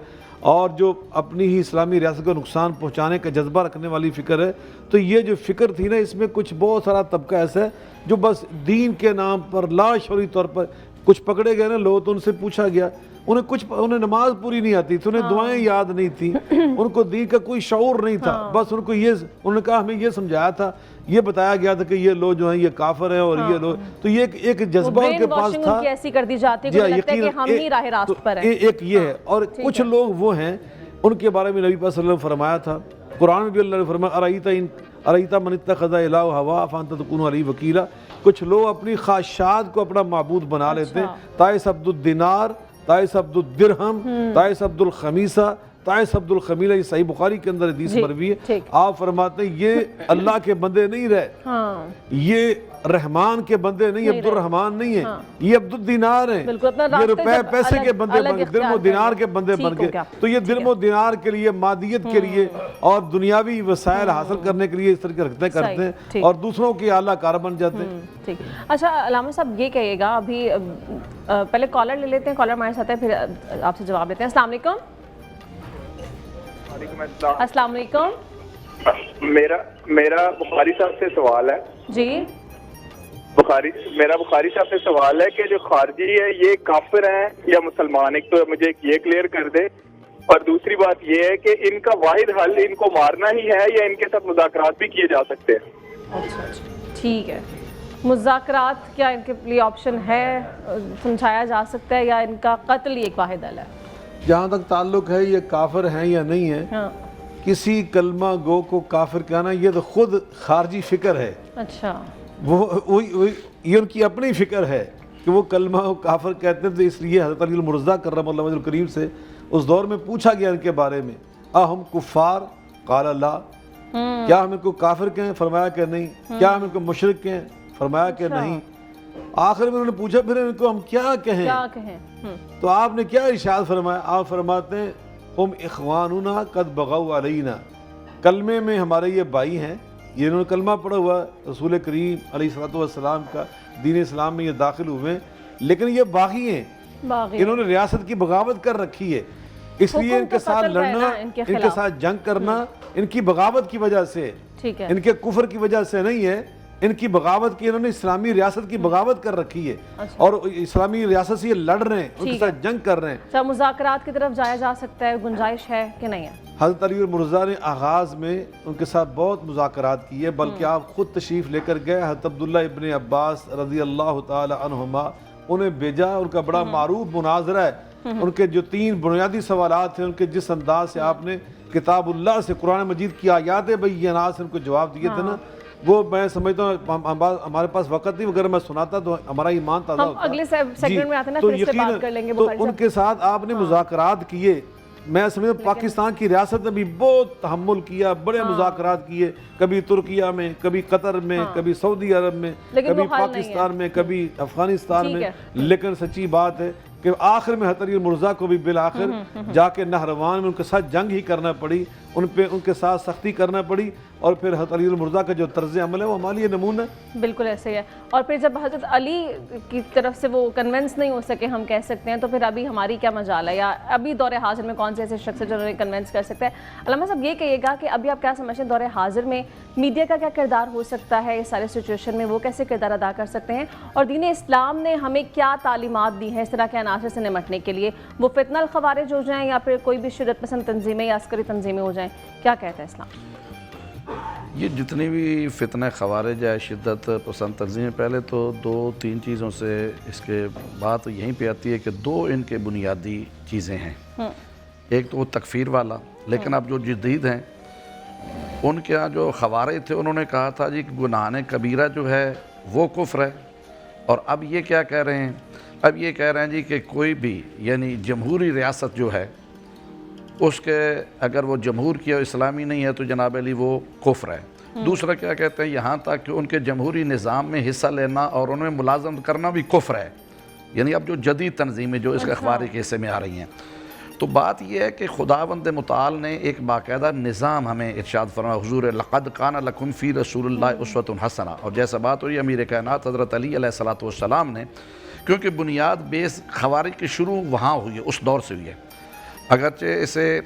اور جو اپنی ہی اسلامی ریاست کو نقصان پہنچانے کا جذبہ رکھنے والی فکر ہے۔ تو یہ جو فکر تھی نا، اس میں کچھ بہت سارا طبقہ ایسا ہے جو بس دین کے نام پر لا شعوری طور پر کچھ پکڑے گئے نا لوگ، تو ان سے پوچھا گیا، انہیں نماز پوری نہیں آتی تھی، انہیں دعائیں یاد نہیں تھیں، ان کو دین کا کوئی شعور نہیں تھا، بس انہوں نے کہا ہمیں یہ سمجھایا تھا، یہ بتایا گیا تھا کہ یہ لوگ جو ہیں یہ کافر ہیں، اور یہ لوگ، تو یہ ایک جذبہ ان کے پاس تھا، ایسی کر دی جاتی ہے لگتا ہے کہ ہم ہی راہ راست پر ہیں۔ ایک یہ ہے، اور کچھ لوگ وہ ہیں ان کے بارے میں نبی پاک صلی اللہ علیہ وسلم فرمایا تھا، قرآن میں بھی اللہ نے فرمایا ارأیت من اتخذ الہ ہوا فانت تکون علیہ وکیلا، کچھ لوگ اپنی خواہشات کو اپنا معبود بنا لیتے ہیں، تائس عبد الدینار، تائس عبد الدرہم، تائس عبد الخمیسہ، تائس عبد الخمیلہ، یہ صحیح بخاری کے اندر حدیث مروی ہے۔ آپ فرماتے ہیں یہ اللہ کے بندے نہیں رہے، یہ رحمان کے بندے نہیں، عبد الرحمان نہیں ہیں، یہ عبد الدینار ہیں، یہ روپے پیسے کے بندے بن گئے، درہم و دینار کے بندے بن گئے۔ تو یہ درہم و دینار کے لیے، مادیت کے لیے اور دنیاوی وسائل حاصل کرنے کے لیے اس طرح کے کرتے ہیں، اور دوسروں کی اعلیٰ کار بن جاتے ہیں۔ ٹھیک، اچھا علامہ صاحب یہ کہیے گا، ابھی پہلے کالر لے لیتے ہیں، کالر ہمارے ساتھ ہے، پھر آپ سے جواب لیتے ہیں۔ السلام علیکم۔ السلام علیکم۔ میرا بخاری صاحب سے سوال ہے جی۔ میرا بخاری صاحب سے سوال ہے کہ جو خارجی ہے یہ کافر ہیں یا مسلمان؟ ایک تو مجھے یہ کلیئر کر دے، اور دوسری بات یہ ہے کہ ان کا واحد حل ان کو مارنا ہی ہے یا ان کے ساتھ مذاکرات بھی کیے جا سکتے ہیں؟ اچھا ٹھیک ہے، مذاکرات کیا ان کے لیے آپشن ہے، سمجھایا جا سکتا ہے، یا ان کا قتل ہی ایک واحد حل ہے؟ جہاں تک تعلق ہے یہ کافر ہیں یا نہیں ہے، کسی کلمہ گو کو کافر کہنا یہ تو خود خارجی فکر ہے۔ اچھا، یہ ان کی اپنی فکر ہے کہ وہ کلمہ کو کافر کہتے ہیں، تو اس لیے حضرت علی المرضی کرم اللہ وجہ الکریم سے اس دور میں پوچھا گیا ان کے بارے میں، اہم کفار؟ قال لا، کیا ہم ان کو کافر کہیں؟ فرمایا کہ نہیں۔ کیا ہم ان کو مشرک کہیں؟ فرمایا کہ نہیں۔ آخر میں انہوں نے پوچھا پھر ان کو ہم کیا کہیں؟ تو آپ نے کیا ارشاد فرمایا؟ آپ فرماتے ہیں ہم اخواننا قد بغوا علینا، کلمے میں ہمارے یہ بھائی ہیں، یہ انہوں نے کلمہ پڑھا ہوا رسول کریم علیہ الصلوۃ والسلام کا، دین اسلام میں یہ داخل ہوئے ہیں، لیکن یہ باغی ہیں، انہوں نے ریاست کی بغاوت کر رکھی ہے، اس لیے ان کے ساتھ لڑنا، ان کے ساتھ جنگ کرنا ان کی بغاوت کی وجہ سے، ان کے کفر کی وجہ سے نہیں ہے، ان کی بغاوت کی، انہوں نے اسلامی ریاست کی بغاوت کر رکھی ہے، اور اسلامی ریاست سے یہ لڑ رہے ہیں، ان کے ساتھ جنگ کر رہے ہیں۔ کیا مذاکرات کی طرف جایا جا سکتا ہے، گنجائش ہے کہ نہیں ہے؟ حضرت علی المرضی نے آغاز میں ان کے ساتھ بہت مذاکرات کیے، بلکہ آپ خود تشریف لے کر گئے، حضرت عبداللہ ابن عباس رضی اللہ تعالی عنہما انہیں بھیجا، ان کا بڑا معروف مناظرہ ہے، ان کے جو 3 بنیادی سوالات ہیں، ان کے جس انداز سے آپ نے کتاب اللہ سے، قرآن مجید کی آیات بینات سے ان کو جواب دیے تھے نا، وہ میں سمجھتا ہوں ہمارے پاس وقت نہیں، اگر میں سناتا تو ہمارا ایمان تازہ ہوتا۔ ہم اگلے سیگمنٹ میں آتے ہیں نا، پھر اس سے بات کر لیں گے۔ تو ان کے ساتھ آپ نے مذاکرات کیے، میں سمجھتا ہوں پاکستان کی ریاست نے بھی بہت تحمل کیا، بڑے مذاکرات کیے، کبھی ترکیہ میں، کبھی قطر میں، کبھی سعودی عرب میں، کبھی پاکستان میں، کبھی افغانستان میں، لیکن سچی بات ہے کہ آخر میں حضرت علی المرضی کو بھی بالآخر جا کے نہروان میں ان کے ساتھ جنگ ہی کرنا پڑی، ان پہ ان کے ساتھ سختی کرنا پڑی، اور پھر حضرت علی المرضیٰ کا جو طرز عمل ہے وہ ہمارے لیے نمونہ ہے۔ بالکل ایسے ہی ہے، اور پھر جب حضرت علی کی طرف سے وہ کنونس نہیں ہو سکے ہم کہہ سکتے ہیں، تو پھر ابھی ہماری کیا مجال ہے، یا ابھی دور حاضر میں کون سے ایسے شخص ہے جو انہیں کنونس کر سکتے ہیں؟ علامہ صاحب یہ کہیے گا کہ ابھی آپ کیا سمجھتے ہیں دور حاضر میں میڈیا کا کیا کردار ہو سکتا ہے اس سارے سچویشن میں، وہ کیسے کردار ادا کر سکتے ہیں، اور دین اسلام نے ہمیں کیا تعلیمات دی ہیں اس طرح کے عناصر سے نمٹنے کے لیے، وہ فتنہ الخوارج ہو جائیں یا پھر کوئی بھی شدت پسند تنظیمیں یا عسکری تنظیمیں ہو جائیں، کیا کہتا ہے اسلام؟ یہ جتنی بھی فتنہ خوارج ہے، شدت پسند تنظیمیں، پہلے تو 2-3 چیزوں سے اس کے بات یہیں پہ آتی ہے کہ 2 ان کے بنیادی چیزیں ہیں۔ ایک تو وہ تکفیر والا، لیکن اب جو جدید ہیں ان کے ہاں جو خوارج تھے انہوں نے کہا تھا جی کہ گناہ کبیرہ جو ہے وہ کفر ہے، اور اب یہ کیا کہہ رہے ہیں، اب یہ کہہ رہے ہیں جی کہ کوئی بھی یعنی جمہوری ریاست جو ہے اس کے اگر وہ جمہور کیا اسلامی نہیں ہے تو جناب علی وہ کفر ہے۔ دوسرا کیا کہتے ہیں، یہاں تک کہ ان کے جمہوری نظام میں حصہ لینا اور انہیں ملازم کرنا بھی کفر ہے، یعنی اب جو جدید تنظیمیں جو اس کے اخبار کے حصے میں آ رہی ہیں۔ تو بات یہ ہے کہ خداوند متعال نے ایک باقاعدہ نظام ہمیں ارشاد فرمایا، حضور لقد کان لکم فی رسول اللہ اسوۃ حسنہ، اور جیسا بات ہوئی امیر کائنات حضرت علی علیہ الصلوۃ والسلام نے، کیونکہ بنیاد بیس خوارج کی شروع وہاں ہوئی ہے، اس دور سے ہوئی ہے، اگرچہ اسے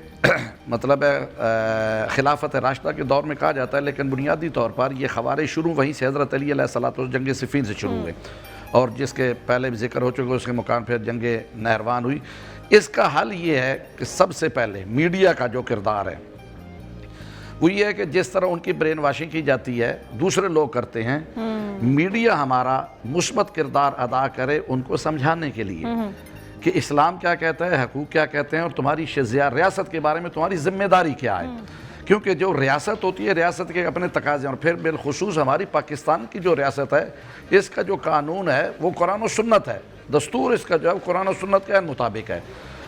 مطلب ہے خلافت راشدہ کے دور میں کہا جاتا ہے، لیکن بنیادی طور پر یہ خوارج شروع وہیں سے حضرت علی علیہ الصلوۃ والسلام جنگ صفین سے شروع ہوئے، اور جس کے پہلے بھی ذکر ہو چکے اس کے مکان پھر جنگ نہروان ہوئی۔ اس کا حل یہ ہے کہ سب سے پہلے میڈیا کا جو کردار ہے وہ یہ ہے کہ جس طرح ان کی برین واشنگ کی جاتی ہے دوسرے لوگ کرتے ہیں، میڈیا ہمارا مثبت کردار ادا کرے ان کو سمجھانے کے لیے کہ اسلام کیا کہتا ہے، حقوق کیا کہتے ہیں، اور تمہاری ریاست کے بارے میں تمہاری ذمہ داری کیا ہے، کیونکہ جو ریاست ہوتی ہے ریاست کے اپنے تقاضے، اور پھر بالخصوص ہماری پاکستان کی جو ریاست ہے اس کا جو قانون ہے وہ قرآن و سنت ہے، دستور اس کا جو ہے قرآن و سنت کے مطابق ہے۔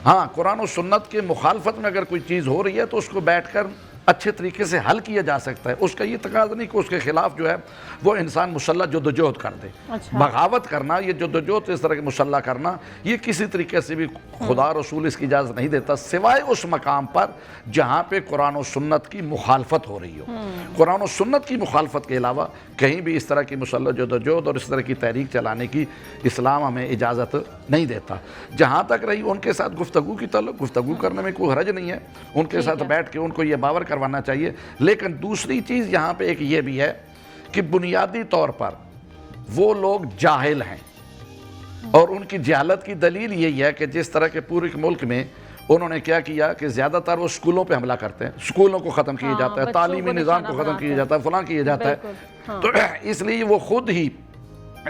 ہاں قرآن و سنت کے مخالفت میں اگر کوئی چیز ہو رہی ہے تو اس کو بیٹھ کر اچھے طریقے سے حل کیا جا سکتا ہے، اس کا یہ تقاضا نہیں کہ اس کے خلاف جو ہے وہ انسان مسلح جدوجہد کر دے۔ بغاوت کرنا، یہ جدوجہد اس طرح کے مسلح کرنا، یہ کسی طریقے سے بھی خدا رسول اس کی اجازت نہیں دیتا، سوائے اس مقام پر جہاں پہ قرآن و سنت کی مخالفت ہو رہی ہو۔ قرآن و سنت کی مخالفت کے علاوہ کہیں بھی اس طرح کی مسلح جدوجہد اور اس طرح کی تحریک چلانے کی اسلام ہمیں اجازت نہیں دیتا۔ جہاں تک رہی ان کے ساتھ گفتگو کی تعلق، گفتگو کرنے میں کوئی حرج نہیں ہے، ان کے ساتھ بیٹھ کے ان کو یہ باور کروانا چاہیے، لیکن دوسری چیز یہاں پہ ایک یہ بھی ہے کہ بنیادی طور پر وہ لوگ جاہل ہیں، اور ان کی جہالت کی دلیل یہی ہے کہ جس طرح کے پورے ملک میں انہوں نے کیا کیا کہ زیادہ تر وہ سکولوں پہ حملہ کرتے ہیں، سکولوں کو ختم کیا جاتا ہے، تعلیمی نظام کو ختم کیا جاتا ہے، فلاں کیا جاتا ہے، تو اس لیے وہ خود ہی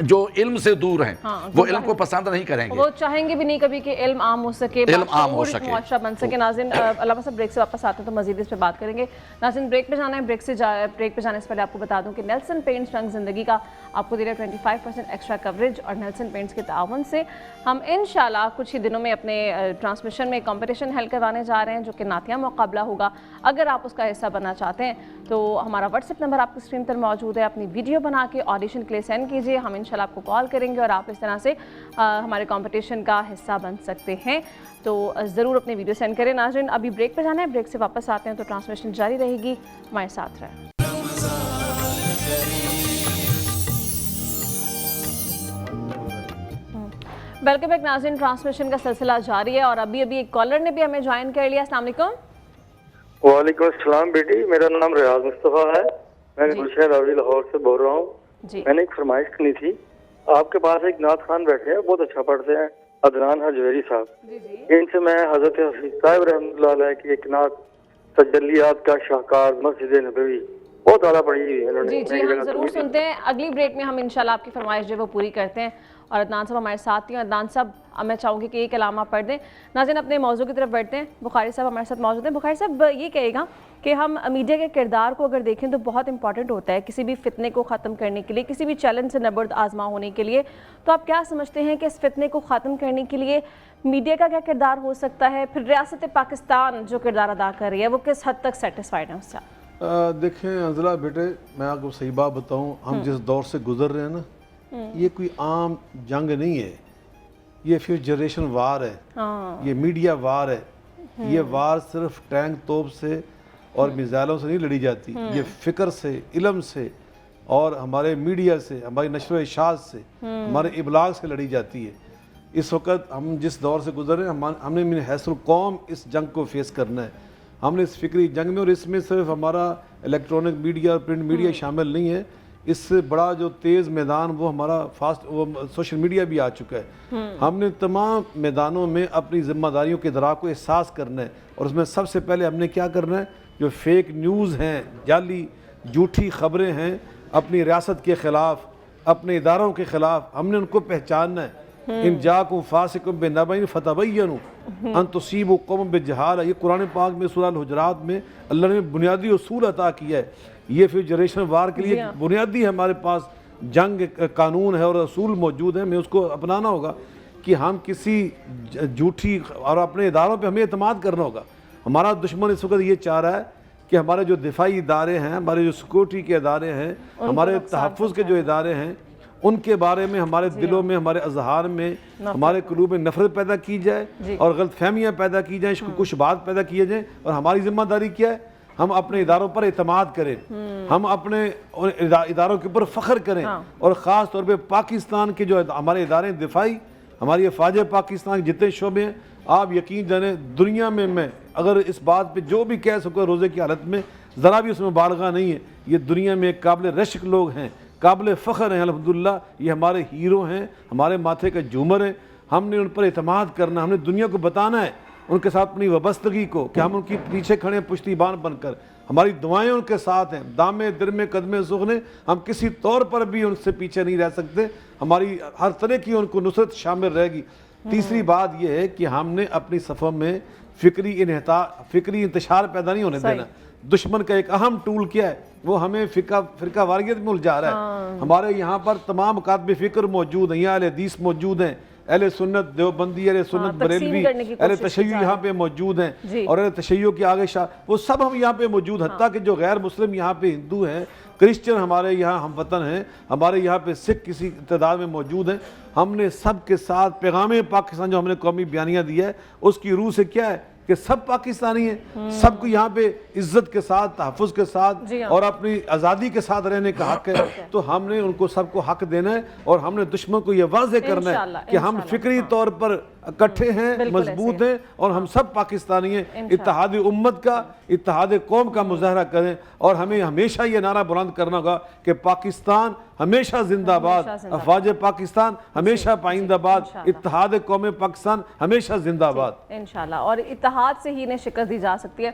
جو علم سے دور ہیں وہ علم کو پسند نہیں کریں گے، وہ چاہیں گے بھی نہیں کبھی کہ علم عام ہو سکے، علم عام ہو سکے، معاشرہ بن سکے۔ ناظرین علامہ صاحب بریک سے واپس آتے ہیں تو مزید اس پہ بات کریں گے۔ ناظرین بریک پہ جانا ہے، بریک پہ جانے سے پہلے آپ کو بتا دوں کہ نیلسن پینٹس رنگ زندگی کا آپ کو دے رہا ہے 25% ایکسٹرا کوریج، اور نیلسن پینٹس کے تعاون سے ہم انشاءاللہ کچھ ہی دنوں میں اپنے ٹرانسمیشن میں کمپٹیشن ہیلڈ کروانے جا رہے ہیں جو کہ نعتیہ مقابلہ ہوگا۔ اگر آپ اس کا حصہ بننا چاہتے ہیں تو ہمارا واٹس ایپ نمبر آپ کی اسکرین پر موجود ہے، اپنی ویڈیو بنا کے آڈیشن کے لیے سینڈ کیجیے، ہم انشاءاللہ آپ کو کال کریں گے اور آپ اس طرح سے ہمارے کمپٹیشن کا حصہ بن سکتے ہیں، تو ضرور اپنی ویڈیو سینڈ کریں۔ ناظرین ابھی بریک پہ جانا ہے، بریک سے واپس آتے ہیں تو ٹرانسمیشن جاری رہے گی، ہمارے ساتھ رہیں۔ ویلکم بیک ناظرین، ٹرانسمیشن کا سلسلہ جاری ہے اور ابھی ایک کالر نے بھی ہمیں جوائن کر لیا۔ السلام علیکم۔ وعلیکم السلام بیٹی، میرا نام ریاض مصطفیٰ ہے، میں گلشن راوی لاہور سے بول رہا ہوں۔ میں نے ایک فرمائش کرنی تھی، آپ کے پاس ایک نعت خوان بیٹھے ہیں، بہت اچھا پڑھتے ہیں، عدنان حجویری صاحب، ان سے میں حضرت حفیظ صاحب رحمۃ اللہ علیہ کی ایک نعت تجلیات کا شاہکار مسجد نبوی بہت اعلیٰ پڑھی ہوئی ہے انہوں نے۔ جی ہم ضرور سنتے ہیں، اگلی بریک میں ہم انشاءاللہ آپ کی فرمائش جو ہے وہ پوری کرتے ہیں، اور عدنان صاحب ہمارے ساتھ ہی ہیں۔ عدنان صاحب میں چاہوں گی کہ ایک کلام آپ پڑھ دیں۔ ناظرین اپنے موضوع کی طرف بڑھتے ہیں، بخاری صاحب ہمارے ساتھ موجود ہیں۔ بخاری صاحب یہ کہے گا کہ ہم میڈیا کے کردار کو اگر دیکھیں تو بہت امپورٹنٹ ہوتا ہے کسی بھی فتنے کو ختم کرنے کے لیے، کسی بھی چیلنج سے نبرد آزما ہونے کے لیے، تو آپ کیا سمجھتے ہیں کہ اس فتنے کو ختم کرنے کے لیے میڈیا کا کیا کردار ہو سکتا ہے؟ پھر ریاست پاکستان جو کردار ادا کر رہی ہے وہ کس حد تک سیٹسفائیڈ ہے اس سے؟ دیکھیں انزلہ بیٹے، میں آپ کو صحیح بات بتاؤں، ہم جس دور سے گزر رہے ہیں نا، یہ کوئی عام جنگ نہیں ہے، یہ فیوچر جنریشن وار ہے، یہ میڈیا وار ہے، یہ وار صرف ٹینک توپ سے اور میزائلوں سے نہیں لڑی جاتی، یہ فکر سے، علم سے اور ہمارے میڈیا سے، ہماری نشر و اشاعت سے، ہمارے ابلاغ سے لڑی جاتی ہے۔ اس وقت ہم جس دور سے گزر رہے ہیں، ہم نے من حیث القوم اس جنگ کو فیس کرنا ہے۔ ہم نے اس فکری جنگ میں، اور اس میں صرف ہمارا الیکٹرانک میڈیا اور پرنٹ میڈیا شامل نہیں ہے، اس سے بڑا جو تیز میدان وہ ہمارا وہ سوشل میڈیا بھی آ چکا ہے۔ ہم نے تمام میدانوں میں اپنی ذمہ داریوں کے ادراک کو احساس کرنا ہے، اور اس میں سب سے پہلے ہم نے کیا کرنا ہے، جو فیک نیوز ہیں، جعلی جھوٹی خبریں ہیں اپنی ریاست کے خلاف، اپنے اداروں کے خلاف، ہم نے ان کو پہچاننا ہے۔ ان جاکم فاسقم بنبأ فتبینوا ان تصیبوا قوما بجہالہ، یہ قرآن پاک میں سورہ الحجرات میں اللہ نے بنیادی اصول عطا کیا ہے۔ یہ پھر جنریشن وار کے لیے بنیادی ہمارے پاس جنگ قانون ہے اور اصول موجود ہیں، ہمیں اس کو اپنانا ہوگا کہ ہم کسی جھوٹی، اور اپنے اداروں پہ ہمیں اعتماد کرنا ہوگا۔ ہمارا دشمن اس وقت یہ چاہ رہا ہے کہ ہمارے جو دفاعی ادارے ہیں، ہمارے جو سیکورٹی کے ادارے ہیں، ہمارے تحفظ کے جو ادارے ہیں، ان کے بارے میں ہمارے دلوں میں، ہمارے اذہان میں، ہمارے قلوب میں نفرت پیدا کی جائے اور غلط فہمیاں پیدا کی جائیں، کچھ بات پیدا کی جائیں۔ اور ہماری ذمہ داری کیا ہے؟ ہم اپنے اداروں پر اعتماد کریں، ہم اپنے اداروں کے اوپر فخر کریں، اور خاص طور پہ پاکستان کے جو ہمارے ادارے دفاعی، ہماری افواج پاکستان کے جتنے شعبے ہیں، آپ یقین جانیں دنیا میں اگر اس بات پہ جو بھی کہہ سکو روزے کی حالت میں ذرا بھی اس میں مبالغہ نہیں ہے، یہ دنیا میں ایک قابل رشک لوگ ہیں، قابل فخر ہیں الحمدللہ، یہ ہمارے ہیرو ہیں، ہمارے ماتھے کا جھومر ہیں۔ ہم نے ان پر اعتماد کرنا، ہم نے دنیا کو بتانا ہے ان کے ساتھ اپنی وابستگی کو، کہ ہم ان کی پیچھے کھڑے ہیں پشتی بان بن کر، ہماری دعائیں ان کے ساتھ ہیں، دامے درمے قدمے سغنے، ہم کسی طور پر بھی ان سے پیچھے نہیں رہ سکتے، ہماری ہر طرح کی ان کو نصرت شامل رہے گی۔ تیسری بات یہ ہے کہ ہم نے اپنی صفوں میں فکری انتشار پیدا نہیں ہونے دینا۔ دشمن کا ایک اہم ٹول کیا ہے؟ وہ ہمیں فرقہ واریت میں الجھا رہا ہے۔ ہمارے یہاں پر تمام مکاتب فکر موجود ہیں، یہاں اہل حدیث موجود ہیں، اہل سنت دیوبندی، اہل سنت بریلوی، اہل تشیع یہاں پہ موجود ہیں، اور اہل تشیع کے آگے وہ سب ہم یہاں پہ موجود، حتیٰ کہ جو غیر مسلم یہاں پہ ہندو ہیں، کرسچن ہمارے یہاں ہم وطن ہیں، ہمارے یہاں پہ سکھ کسی تعداد میں موجود ہیں۔ ہم نے سب کے ساتھ پیغام پاکستان جو ہم نے قومی بیانیہ دیا ہے، اس کی روح سے کیا ہے کہ سب پاکستانی ہیں، سب کو یہاں پہ عزت کے ساتھ، تحفظ کے ساتھ اور اپنی آزادی کے ساتھ رہنے کا حق ہے۔ تو ہم نے ان کو سب کو حق دینا ہے، اور ہم نے دشمن کو یہ واضح کرنا ہے کہ ہم فکری طور پر اکٹھے ہیں، مضبوط ہیں، اور ہم سب پاکستانی ہیں۔ اتحاد امت کا، اتحاد قوم کا مظاہرہ کریں، اور ہمیں ہمیشہ یہ نعرہ بلند کرنا ہوگا کہ پاکستان ہمیشہ زندہ باد، افواج پاکستان ہمیشہ پائندہ باد، اتحاد قوم پاکستان ہمیشہ زندہ باد انشاءاللہ۔ اور اتحاد سے ہی انہیں شکست دی جا سکتی ہے۔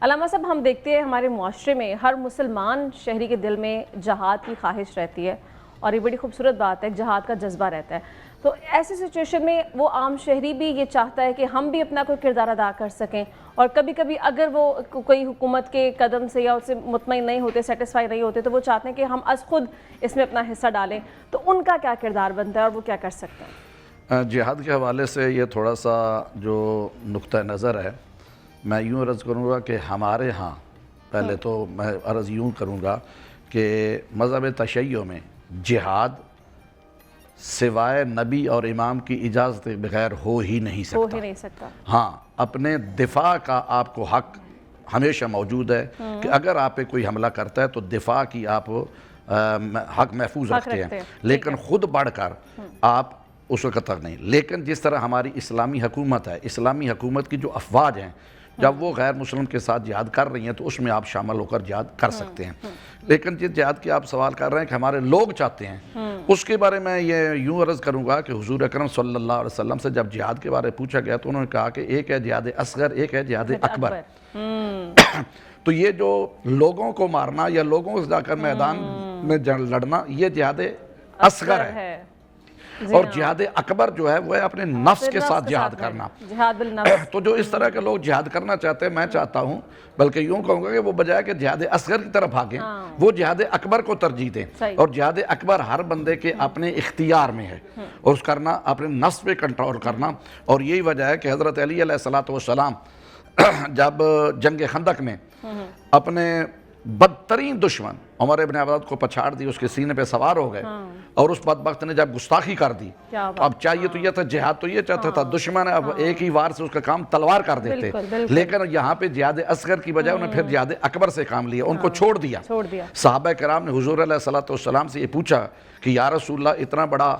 علامہ صاحب، ہم دیکھتے ہیں ہمارے معاشرے میں ہر مسلمان شہری کے دل میں جہاد کی خواہش رہتی ہے، اور یہ بڑی خوبصورت بات ہے، جہاد کا جذبہ رہتا ہے۔ تو ایسی سچویشن میں وہ عام شہری بھی یہ چاہتا ہے کہ ہم بھی اپنا کوئی کردار ادا کر سکیں، اور کبھی کبھی اگر وہ کوئی حکومت کے قدم سے یا اس سے مطمئن نہیں ہوتے، سیٹسفائی نہیں ہوتے، تو وہ چاہتے ہیں کہ ہم از خود اس میں اپنا حصہ ڈالیں۔ تو ان کا کیا کردار بنتا ہے اور وہ کیا کر سکتے ہیں؟ جہاد کے حوالے سے یہ تھوڑا سا جو نقطہ نظر ہے، میں یوں عرض کروں گا کہ ہمارے ہاں پہلے تو میں عرض یوں کروں گا کہ مذہب تشیع میں جہاد سوائے نبی اور امام کی اجازت بغیر ہو ہی نہیں سکتا۔ ہاں، اپنے دفاع کا آپ کو حق ہمیشہ موجود ہے کہ اگر آپ پہ کوئی حملہ کرتا ہے تو دفاع کی آپ حق محفوظ رکھتے ہیں، لیکن خود بڑھ کر آپ اس وقت تک نہیں۔ لیکن جس طرح ہماری اسلامی حکومت ہے، اسلامی حکومت کی جو افواج ہیں، جب وہ غیر مسلم کے ساتھ جہاد کر رہی ہیں تو اس میں آپ شامل ہو کر جہاد کر سکتے ہیں۔ لیکن جس جہاد کی آپ سوال کر رہے ہیں کہ ہمارے لوگ چاہتے ہیں، اس کے بارے میں یہ یوں عرض کروں گا کہ حضور اکرم صلی اللہ علیہ وسلم سے جب جہاد کے بارے میں پوچھا گیا تو انہوں نے کہا کہ ایک ہے جہاد اصغر، ایک ہے جہاد اکبر۔ تو یہ جو لوگوں کو مارنا یا لوگوں سے جا کر میدان میں لڑنا، یہ جہاد اصغر ہے، اور جہاد اکبر جو ہے وہ ہے اپنے نفس کے ساتھ جہاد کرنا۔ تو جو اس طرح کے لوگ جہاد کرنا چاہتے ہیں، میں چاہتا ہوں بلکہ یوں کہوں گا کہ وہ بجائے کہ جہاد اصغر کی طرف بھاگیں، وہ جہاد اکبر کو ترجیح دیں۔ اور جہاد اکبر ہر بندے کے اپنے اختیار میں ہے، اور اس کرنا اپنے نفس پہ کنٹرول کرنا۔ اور یہی وجہ ہے کہ حضرت علی علیہ السلام جب جنگ خندق میں اپنے بدترین دشمن عمر ابن عبد کو پچھاڑ دی، اس کے سینے پہ سوار ہو گئے، اور اس بدبخت نے جب گستاخی کر دی، اب چاہیے تو یہ تھا جہاد تو یہ چاہتا تھا، دشمن اب ایک ہی وار سے اس کا کام تلوار کر دیتے، لیکن یہاں پہ جہاد اصغر کی بجائے انہیں پھر جہاد اکبر سے کام لیا، ان کو چھوڑ دیا۔ صحابہ کرام نے حضور علیہ السلام سے یہ پوچھا کہ یا رسول اللہ اتنا بڑا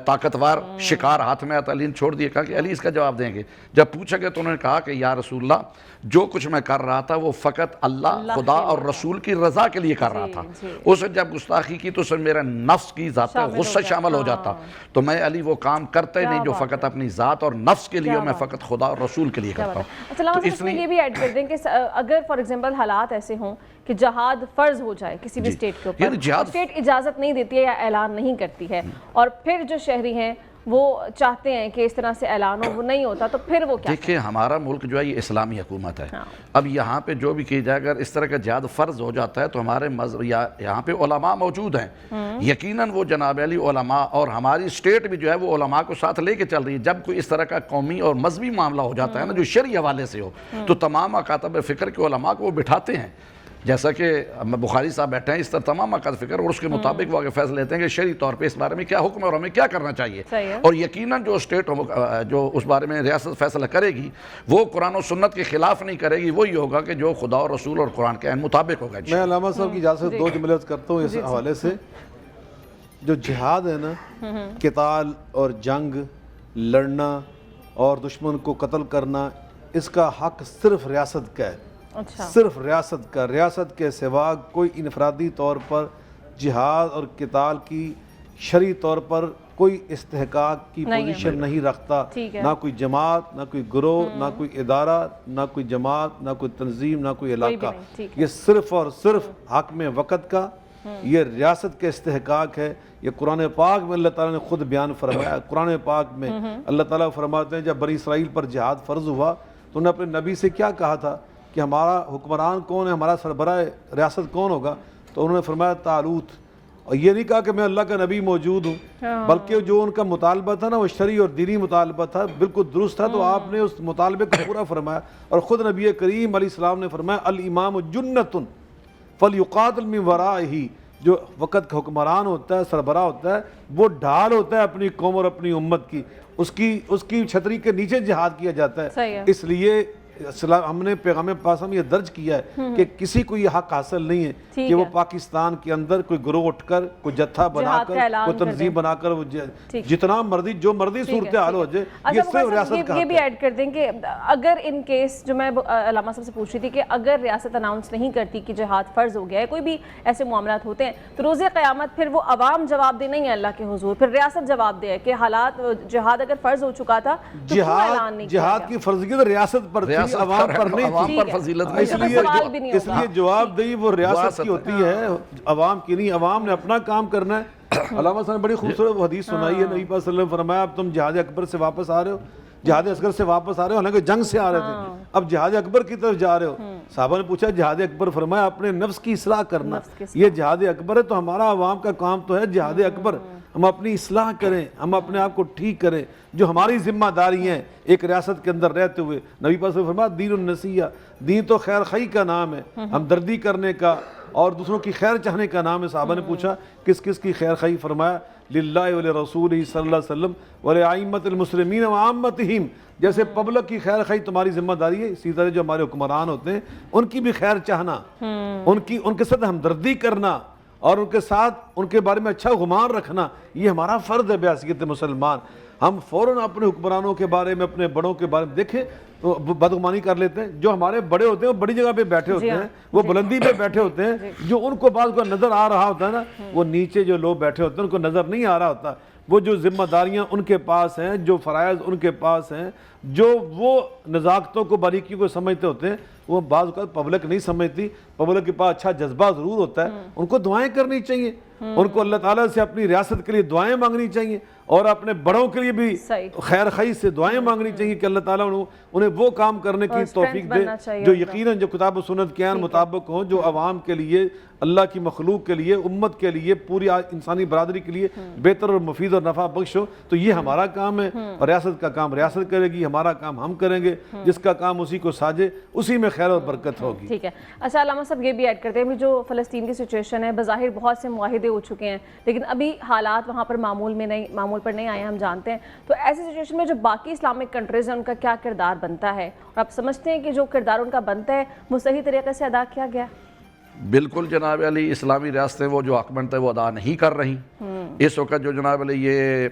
طاقتور شکار ہاتھ میں آتا، علی نے چھوڑ دیا، کہا کہ علی اس کا جواب دیں گے۔ جب پوچھا گیا تو انہوں نے کہا کہ یا رسول اللہ جو کچھ میں کر رہا تھا وہ فقط اللہ، خدا اور رسول کی رضا کے لیے کر رہا تھا، اس نے جب گستاخی کی تو اس میں میرا نفس کی ذات غصہ شامل ہو جاتا، تو میں علی وہ کام کرتا ہی نہیں جو فقط اپنی ذات اور نفس کے لیے، میں فقط خدا اور رسول کے لیے کرتا ہوں۔ اچھا اس میں یہ بھی ایڈ کر دیں کہ اگر فار ایگزامپل حالات ایسے ہوں کہ جہاد فرض ہو جائے کسی بھی اسٹیٹ کے اوپر، اسٹیٹ اجازت نہیں دیتی ہے یا اعلان نہیں کرتی ہے، اور پھر جو شہری ہیں وہ چاہتے ہیں کہ اس طرح سے اعلان ہو، وہ نہیں ہوتا، تو پھر وہ کیا؟ دیکھیں ہمارا ملک جو ہے یہ اسلامی حکومت ہے، اب یہاں پہ جو بھی کی جائے اگر اس طرح کا جہاد فرض ہو جاتا ہے تو ہمارے یہاں پہ علماء موجود ہیں، یقیناً وہ جناب علی علماء، اور ہماری اسٹیٹ بھی جو ہے وہ علماء کو ساتھ لے کے چل رہی ہے۔ جب کوئی اس طرح کا قومی اور مذہبی معاملہ ہو جاتا ہے نا جو شرعی حوالے سے ہو، تو تمام اکاتب فکر کے علماء کو وہ بٹھاتے ہیں، جیسا کہ بخاری صاحب بیٹھے ہیں اس طرح تمام اکاتب فکر، اور اس کے مطابق وہ آگے فیصلہ لیتے ہیں کہ شرعی طور پہ اس بارے میں کیا حکم ہے اور ہمیں کیا کرنا چاہیے، اور یقیناً جو اسٹیٹ جو اس بارے میں ریاست فیصلہ کرے گی وہ قرآن و سنت کے خلاف نہیں کرے گی، وہی ہوگا کہ جو خدا اور رسول اور قرآن کے مطابق ہوگا۔ میں علامہ صاحب کی اجازت دو جملے کرتا ہوں اس حوالے سے۔ جو جہاد ہے نا، قتال اور جنگ لڑنا اور دشمن کو قتل کرنا، اس کا حق صرف ریاست کا ہے، صرف ریاست کا، ریاست کے سوا کوئی انفرادی طور پر جہاد اور قتال کی شرعی طور پر کوئی استحقاق کی پوزیشن نہیں رکھتا، نہ کوئی جماعت، نہ کوئی گروہ، نہ کوئی ادارہ، نہ کوئی جماعت، نہ کوئی تنظیم، نہ کوئی علاقہ، یہ صرف اور صرف حق میں وقت کا، یہ ریاست کے استحقاق ہے۔ یہ قرآن پاک میں اللہ تعالیٰ نے خود بیان فرمایا، قرآن پاک میں اللہ تعالیٰ فرماتے ہیں جب بنی اسرائیل پر جہاد فرض ہوا تو انہوں نے اپنے نبی سے کیا کہا تھا کہ ہمارا حکمران کون ہے، ہمارا سربراہ ریاست کون ہوگا، تو انہوں نے فرمایا طالوت، اور یہ نہیں کہا کہ میں اللہ کا نبی موجود ہوں، بلکہ جو ان کا مطالبہ تھا نا وہ شرعی اور دینی مطالبہ تھا، بالکل درست تھا، تو آپ نے اس مطالبے کو پورا فرمایا، اور خود نبی کریم علیہ السلام نے فرمایا الامام جنۃ فلیقاتل من ورائہ، جو وقت کا حکمران ہوتا ہے، سربراہ ہوتا ہے، وہ ڈھال ہوتا ہے اپنی قوم اور اپنی امت کی، اس کی چھتری کے نیچے جہاد کیا جاتا ہے۔ اس لیے ہم نے پیغام پاک میں یہ درج کیا ہے کہ کسی کو یہ حق حاصل نہیں ہے کہ وہ پاکستان کے اندر کوئی گروہ اٹھ کر، کوئی جتھا بنا کر، کوئی تنظیم بنا کر، جتنا مرضی جو مرضی صورتحال ہو جائے، یہ صرف ریاست کا حق ہے۔ یہ بھی ایڈ کر دیں کہ اگر ان کیس جو میں علامہ صاحب سے پوچھ رہی تھی کہ اگر ریاست اناؤنس نہیں کرتی کہ جہاد فرض ہو گیا ہے، کوئی بھی ایسے معاملات ہوتے ہیں تو روز قیامت پھر وہ عوام جواب دے نہیں ہے اللہ کے حضور، پھر ریاست جواب دے کہ حالات جہاد اگر فرض ہو چکا تھا تو کیوں اعلان نہیں کیا؟ جہاد کی فرضیت ریاست پر تھی، عوام پر نہیں، اس لیے جواب دہی وہ ریاست کی ہوتی ہے، عوام کی نہیں، عوام نے اپنا کام کرنا ہے۔ علامہ صاحب نے بڑی خوبصورت حدیث سنائی ہے، نبی پاک صلی اللہ علیہ وسلم نے فرمایا اب تم جہاد اکبر سے واپس آ رہے ہو، جہاد اصغر سے واپس آ رہے ہو، حالانکہ جنگ سے آ رہے تھے، اب جہاد اکبر کی طرف جا رہے ہو۔ صحابہ نے پوچھا جہاد اکبر، فرمایا اپنے نفس کی اصلاح کرنا، یہ جہاد اکبر ہے، تو ہمارا عوام کا کام تو ہے جہاد اکبر، ہم اپنی اصلاح کریں، ہم اپنے آپ کو ٹھیک کریں، جو ہماری ذمہ داری ہیں ایک ریاست کے اندر رہتے ہوئے۔ نبی پاک نے فرمایا دین النصیحہ، دین تو خیر خواہی کا نام ہے، ہمدردی کرنے کا اور دوسروں کی خیر چاہنے کا نام ہے۔ صحابہ نے پوچھا کس کس کی خیر خواہی، فرمایا للہ ولرسولہ صلی اللہ علیہ وسلم ولائمۃ المسلمین وعامتہم، جیسے پبلک کی خیر خواہی تمہاری ذمہ داری ہے، اسی طرح جو ہمارے حکمران ہوتے ہیں ان کی بھی خیر چاہنا، ان کے ساتھ ہمدردی کرنا اور ان کے ساتھ ان کے بارے میں اچھا گمان رکھنا، یہ ہمارا فرض ہے بحیثیت مسلمان۔ ہم فوراً اپنے حکمرانوں کے بارے میں، اپنے بڑوں کے بارے میں دیکھیں تو بدگمانی کر لیتے ہیں، جو ہمارے بڑے ہوتے ہیں وہ بڑی جگہ پہ بیٹھے ہوتے ہیں، وہ بلندی پہ بیٹھے ہوتے ہیں، جو ان کو بعض کو نظر آ رہا ہوتا ہے نا، وہ نیچے جو لوگ بیٹھے ہوتے ہیں ان کو نظر نہیں آ رہا ہوتا، وہ جو ذمہ داریاں ان کے پاس ہیں، جو فرائض ان کے پاس ہیں، جو وہ نزاکتوں کو باریکی کو سمجھتے ہوتے ہیں، وہ بعض اوقات پبلک نہیں سمجھتی، پبلک کے پاس اچھا جذبہ ضرور ہوتا ہے، ان کو دعائیں کرنی چاہیے، ان کو اللہ تعالیٰ سے اپنی ریاست کے لیے دعائیں مانگنی چاہیے، اور اپنے بڑوں کے لیے بھی صحیح. خیر خواہی سے دعائیں مانگنی چاہیے کہ اللہ تعالیٰ انہیں وہ کام کرنے کی توفیق دے جو یقیناً جو کتاب و سنت کے مطابق ہوں، جو عوام کے لیے، اللہ کی مخلوق کے لیے، امت کے لیے، پوری انسانی برادری کے لیے بہتر اور مفید اور نفع بخش ہو. تو یہ ہمارا کام ہے، اور ریاست کا کام ریاست کرے گی، ہمارا کام ہم کریں گے. جس کا کام اسی کو ساجے اسی میں خیر اور برکت ہوگی. ٹھیک ہے. اچھا علامہ صاحب یہ بھی ایڈ کرتے ہیں، جو فلسطین کی سچویشن ہے، بظاہر بہت سے معاہدے ہو چکے ہیں لیکن ابھی حالات وہاں پر معمول پر نہیں آئے، ہم جانتے ہیں. تو ایسی سچویشن میں جو باقی اسلامک کنٹریز ہیں ان کا کیا کردار بنتا ہے، اور آپ سمجھتے ہیں کہ جو کردار ان کا بنتا ہے وہ صحیح طریقے سے ادا کیا گیا؟ بالکل جناب علی، اسلامی ریاستیں وہ جو حق بنتا ہے وہ ادا نہیں کر رہی. اس وقت جو جناب علی یہ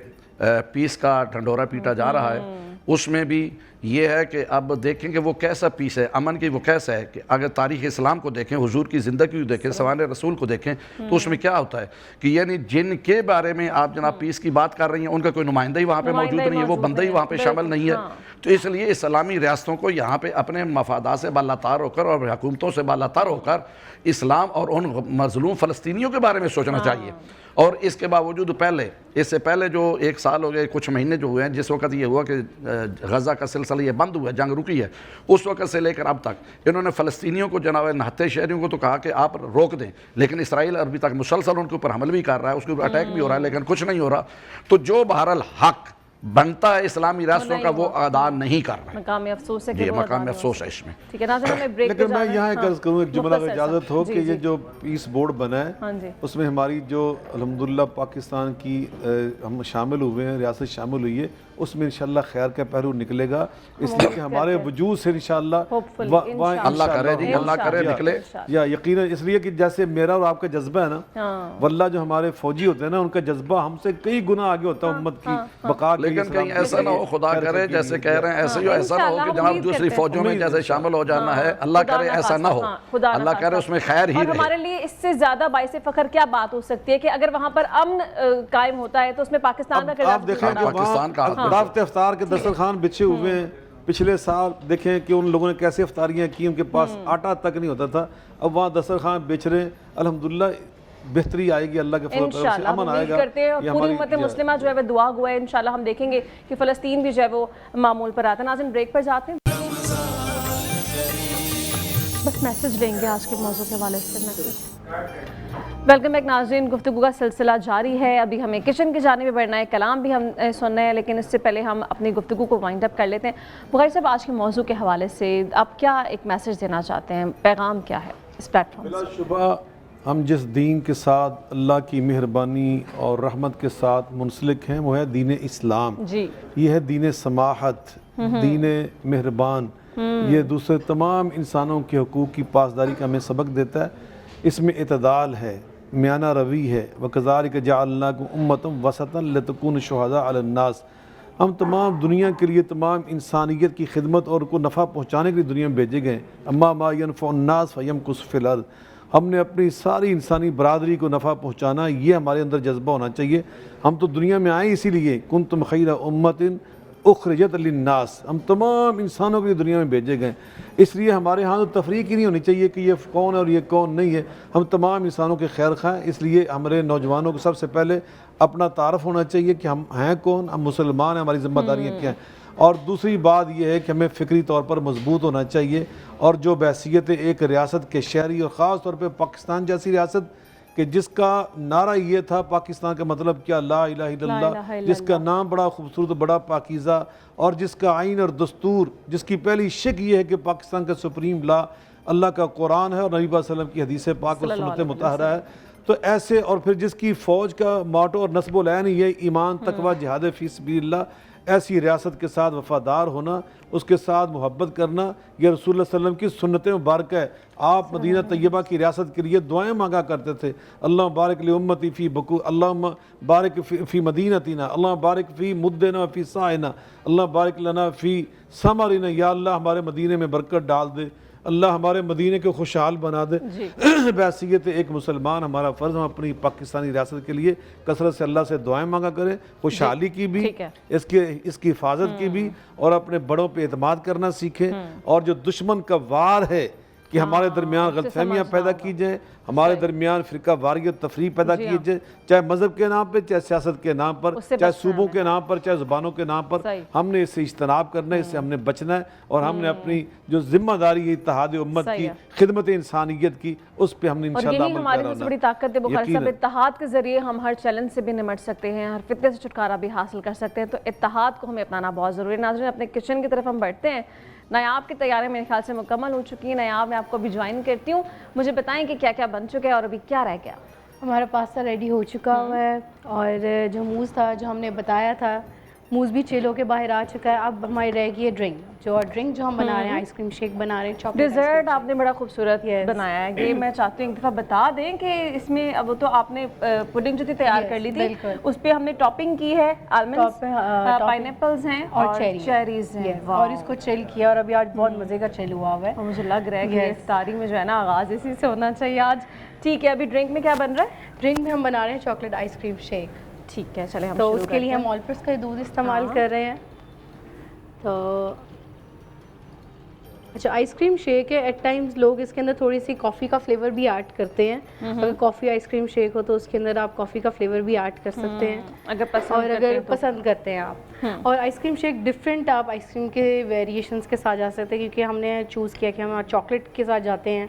پیس کا ڈھنڈورا پیٹا جا رہا ہے، اس میں بھی یہ ہے کہ اب دیکھیں کہ وہ کیسا پیس ہے، امن کی وہ کیسا ہے. کہ اگر تاریخ اسلام کو دیکھیں، حضور کی زندگی کو دیکھیں، سوانح رسول کو دیکھیں، تو اس میں کیا ہوتا ہے کہ یعنی جن کے بارے میں آپ جناب پیس کی بات کر رہی ہیں ان کا کوئی نمائندہ ہی وہاں پہ موجود نہیں ہے، وہ بندہ ہی وہاں پہ شامل نہیں ہے. تو اس لیے اسلامی ریاستوں کو یہاں پہ اپنے مفادات سے بالاتار ہو کر اور حکومتوں سے بالاتار ہو کر اسلام اور ان مظلوم فلسطینیوں کے بارے میں سوچنا چاہیے. اور اس کے باوجود اس سے پہلے جو 1 سال ہو گئے، کچھ مہینے جو ہوئے ہیں، جس وقت یہ ہوا کہ غزہ کا سلسلہ یہ بند ہوا ہے، جنگ رکی ہے، اس وقت سے لے کر اب تک انہوں نے فلسطینیوں کو، جناب نہتے شہریوں کو تو کہا کہ آپ روک دیں، لیکن اسرائیل ابھی تک مسلسل ان کے اوپر حمل بھی کر رہا ہے، اس کے اوپر اٹیک بھی ہو رہا ہے، لیکن کچھ نہیں ہو رہا. تو جو بہرحال حق بنتا ہے اسلامی ریاستوں کا وہ ادا نہیں کر رہا ہے. مقام افسوس ہے کہ یہ مقام افسوس ہے اس میں. ٹھیک ہے ناظرین، ہمیں بریک پہ لیکن میں یہاں ایک عرض کروں، ایک جملہ اگر اجازت ہو کہ یہ جو پیس بورڈ بنا ہے اس میں ہماری جو الحمدللہ پاکستان کی ہم شامل ہوئے ہیں، ریاست شامل ہوئی ہے، اس میں انشاءاللہ خیر کا پہلو نکلے گا. اس لیے کہ ہمارے وجود سے انشاءاللہ اللہ کرے جی، اللہ کرے نکلے. یا یقیناً اس لیے کہ جیسے میرا اور آپ کا جذبہ ہے نا، واللہ جو ہمارے فوجی ہوتے ہیں نا، ان کا جذبہ ہم سے کئی گنا آگے ہوتا ہے امت کی بقا کے لیے. لیکن کہیں ایسا نہ ہو، خدا کرے جیسے کہہ رہے ہیں ایسے ہی ایسا نہ ہو کہ جناب دوسری فوجوں میں جیسے شامل ہو جانا ہے. اللہ کرے ایسا نہ ہو، اللہ کرے اس میں خیر ہی رہے. اور ہمارے لیے اس سے زیادہ باعث فخر کیا بات ہو سکتی ہے کہ اگر وہاں پر امن قائم ہوتا ہے تو اس میں پاکستان کا کردار. آپ دیکھیں کہ وہاں رافت افطار کے دسترخوان بچھے ہوئے ہیں. پچھلے سال دیکھیں کہ ان لوگوں نے کیسے افطاریاں کی، ان کے پاس آٹا تک نہیں ہوتا تھا، اب وہاں دسترخوان بچ رہے ہیں. الحمدللہ بہتری آئے گی، اللہ کے فضل سے امن آئے گا. کرتے ہیں پوری امت مسلمہ جو ہے وہ دعا گوا ہے. انشاءاللہ ہم دیکھیں گے کہ فلسطین بھی جو ہے وہ معمول پر آتا ہے. ناظرین بریک پر جاتے ہیں، بس میسج لیں گے آج کے موضوع کے حوالے سے. ویلکم بیک ناظرین، گفتگو کا سلسلہ جاری ہے. ابھی ہمیں کچن کی جانب بڑھنا ہے، کلام بھی ہم سننا ہے، لیکن اس سے پہلے ہم اپنی گفتگو کو وائنڈ اپ کر لیتے ہیں. بغیر صاحب آج کے موضوع کے حوالے سے آپ کیا ایک میسج دینا چاہتے ہیں، پیغام کیا ہے اس پلیٹ فارم سے؟ بلا شبہ ہم جس دین کے ساتھ اللہ کی مہربانی اور رحمت کے ساتھ منسلک ہیں وہ ہے دین اسلام. جی، یہ ہے دین سماحت، دین مہربان. یہ دوسرے تمام انسانوں کے حقوق کی پاسداری کا ہمیں سبق دیتا ہے. اس میں اعتدال ہے، میانہ روی ہے. وَكَذَلِكَ جَعَلْنَاكُمْ أُمَّةً وَسَطًا لِتَكُونُوا شُهَدَاءَ عَلَى النَّاسِ. ہم تمام دنیا کے لیے، تمام انسانیت کی خدمت اور کو نفع پہنچانے کے لیے دنیا میں بھیجے گئے. أَمَّا مَا يَنْفَعُ النَّاسَ فَيَمْكُثُ فِي الْأَرْضِ. ہم نے اپنی ساری انسانی برادری کو نفع پہنچانا، یہ ہمارے اندر جذبہ ہونا چاہیے. ہم تو دنیا میں آئے اسی لیے، كُنْتُمْ خَيْرَ أُمَّةٍ اخرجت للناس. ہم تمام انسانوں کے لیے دنیا میں بھیجے گئے. اس لیے ہمارے ہاں تو تفریق ہی نہیں ہونی چاہیے کہ یہ کون ہے اور یہ کون نہیں ہے. ہم تمام انسانوں کے خیر خواہ ہیں. اس لیے ہمارے نوجوانوں کو سب سے پہلے اپنا تعارف ہونا چاہیے کہ ہم ہیں کون، ہم مسلمان ہیں، ہماری ذمہ داریاں کیا ہیں. اور دوسری بات یہ ہے کہ ہمیں فکری طور پر مضبوط ہونا چاہیے، اور جو بحیثیت ایک ریاست کے شہری، اور خاص طور پہ پاکستان جیسی ریاست کہ جس کا نعرہ یہ تھا پاکستان کا مطلب کیا، لا الہ الا اللہ، جس کا نام بڑا خوبصورت، بڑا پاکیزہ، اور جس کا آئین اور دستور، جس کی پہلی شک یہ ہے کہ پاکستان کا سپریم لا اللہ کا قرآن ہے اور نبی صلی اللہ علیہ وسلم کی حدیث پاک اور سنت مطہرہ ہے. تو ایسے، اور پھر جس کی فوج کا ماٹو اور نصب العین یہ ایمان، تقوی، جہاد فی سبیل اللہ، ایسی ریاست کے ساتھ وفادار ہونا، اس کے ساتھ محبت کرنا، یہ رسول اللہ صلی اللہ علیہ وسلم کی سنت مبارکہ ہے. آپ مدینہ طیبہ کی ریاست کے لیے دعائیں مانگا کرتے تھے. اللہ بارک لی امتی فی بکو، اللہ بارک فی مدینتنا، اللہ بارک فی مدنا فی سائنا، اللہ بارک لنا فی ثمرنا. یا اللہ ہمارے مدینے میں برکت ڈال دے، اللہ ہمارے مدینے کو خوشحال بنا دے. بحیثیت ایک مسلمان ہمارا فرض، ہم اپنی پاکستانی ریاست کے لیے کثرت سے اللہ سے دعائیں مانگا کریں، خوشحالی کی بھی، اس کی حفاظت کی بھی، اور اپنے بڑوں پہ اعتماد کرنا سیکھیں. اور جو دشمن کا وار ہے کہ ہمارے درمیان غلط فہمیاں پیدا کی جائیں، ہمارے درمیان فرقہ واریت تفریق پیدا کی جائے، چاہے مذہب کے نام پہ، چاہے سیاست کے نام پر، چاہے صوبوں کے نام پر، چاہے زبانوں کے نام پر. ہم نے اس سے اجتناب کرنا ہے، اس سے ہم نے بچنا ہے، اور ہم نے اپنی جو ذمہ داری ہے اتحاد امت کی، خدمت انسانیت کی، اس پہ ہم نے انشاءاللہ عمل ہماری سب سے بڑی طاقت ہے بخاری صاحب. اتحاد کے ذریعے ہم ہر چیلنج سے بھی نمٹ سکتے ہیں، ہر فتنے سے چھٹکارا بھی حاصل کر سکتے ہیں. تو اتحاد کو ہمیں اپنانا بہت ضروری ہے. ناظرین اپنے کچن کی طرف ہم بڑھتے ہیں. نایاب کی تیاریاں میرے خیال سے مکمل ہو چکی ہیں. نایاب میں آپ کو ابھی جوائن کرتی ہوں. مجھے بتائیں کہ کیا کیا بن چکا ہے اور ابھی کیا رہ گیا؟ ہمارا پاستا ریڈی ہو چکا ہوا ہے، اور جو موز تھا جو ہم نے بتایا تھا، موز بھی چل ہو کے باہر آ چکا ہے. اب ہماری رہ گئی ہے ڈرنک، جو ہم بنا رہے ہیں، آئس کریم شیک بنا رہے ہیں. چاکلیٹ ڈیزرٹ آپ نے بڑا خوبصورت بنایا ہے. یہ میں چاہتی ہوں ایک دفعہ بتا دیں کہ اس میں اب تو آپ نے پڈنگ جو تھی تیار کر لی تھی، اس پہ ہم نے ٹاپنگ کی ہے، آلمنڈز، پائن ایپلز ہیں اور چیریز ہیں، اور اس کو چل کیا، اور ابھی آج بہت مزے کا چل ہوا ہے. اور مجھے لگ رہا ہے کہ افطاری میں جو ہے نا آغاز اسی سے ہونا چاہیے آج. ٹھیک ہے، ابھی ڈرنک میں کیا بن رہا ہے؟ ڈرنک میں ہم بنا رہے ہیں چاکلیٹ آئس کریم شیک. ٹھیک ہے، چلے ہم تو اس کے لیے ہم آل پرس کا دودھ استعمال کر رہے ہیں. تو اچھا، آئس کریم شیک ہے، ایٹ ٹائمز لوگ اس کے اندر تھوڑی سی کافی کا فلیور بھی ایڈ کرتے ہیں. اگر کافی آئس کریم شیک ہو تو اس کے اندر آپ کافی کا فلیور بھی ایڈ کر سکتے ہیں اگر پسند کرتے ہیں آپ. اور آئس کریم شیک ڈفرینٹ آپ آئس کریم کے ویریشنس کے ساتھ جا سکتے ہیں، کیونکہ ہم نے چوز کیا کہ ہم چاکلیٹ کے ساتھ جاتے ہیں.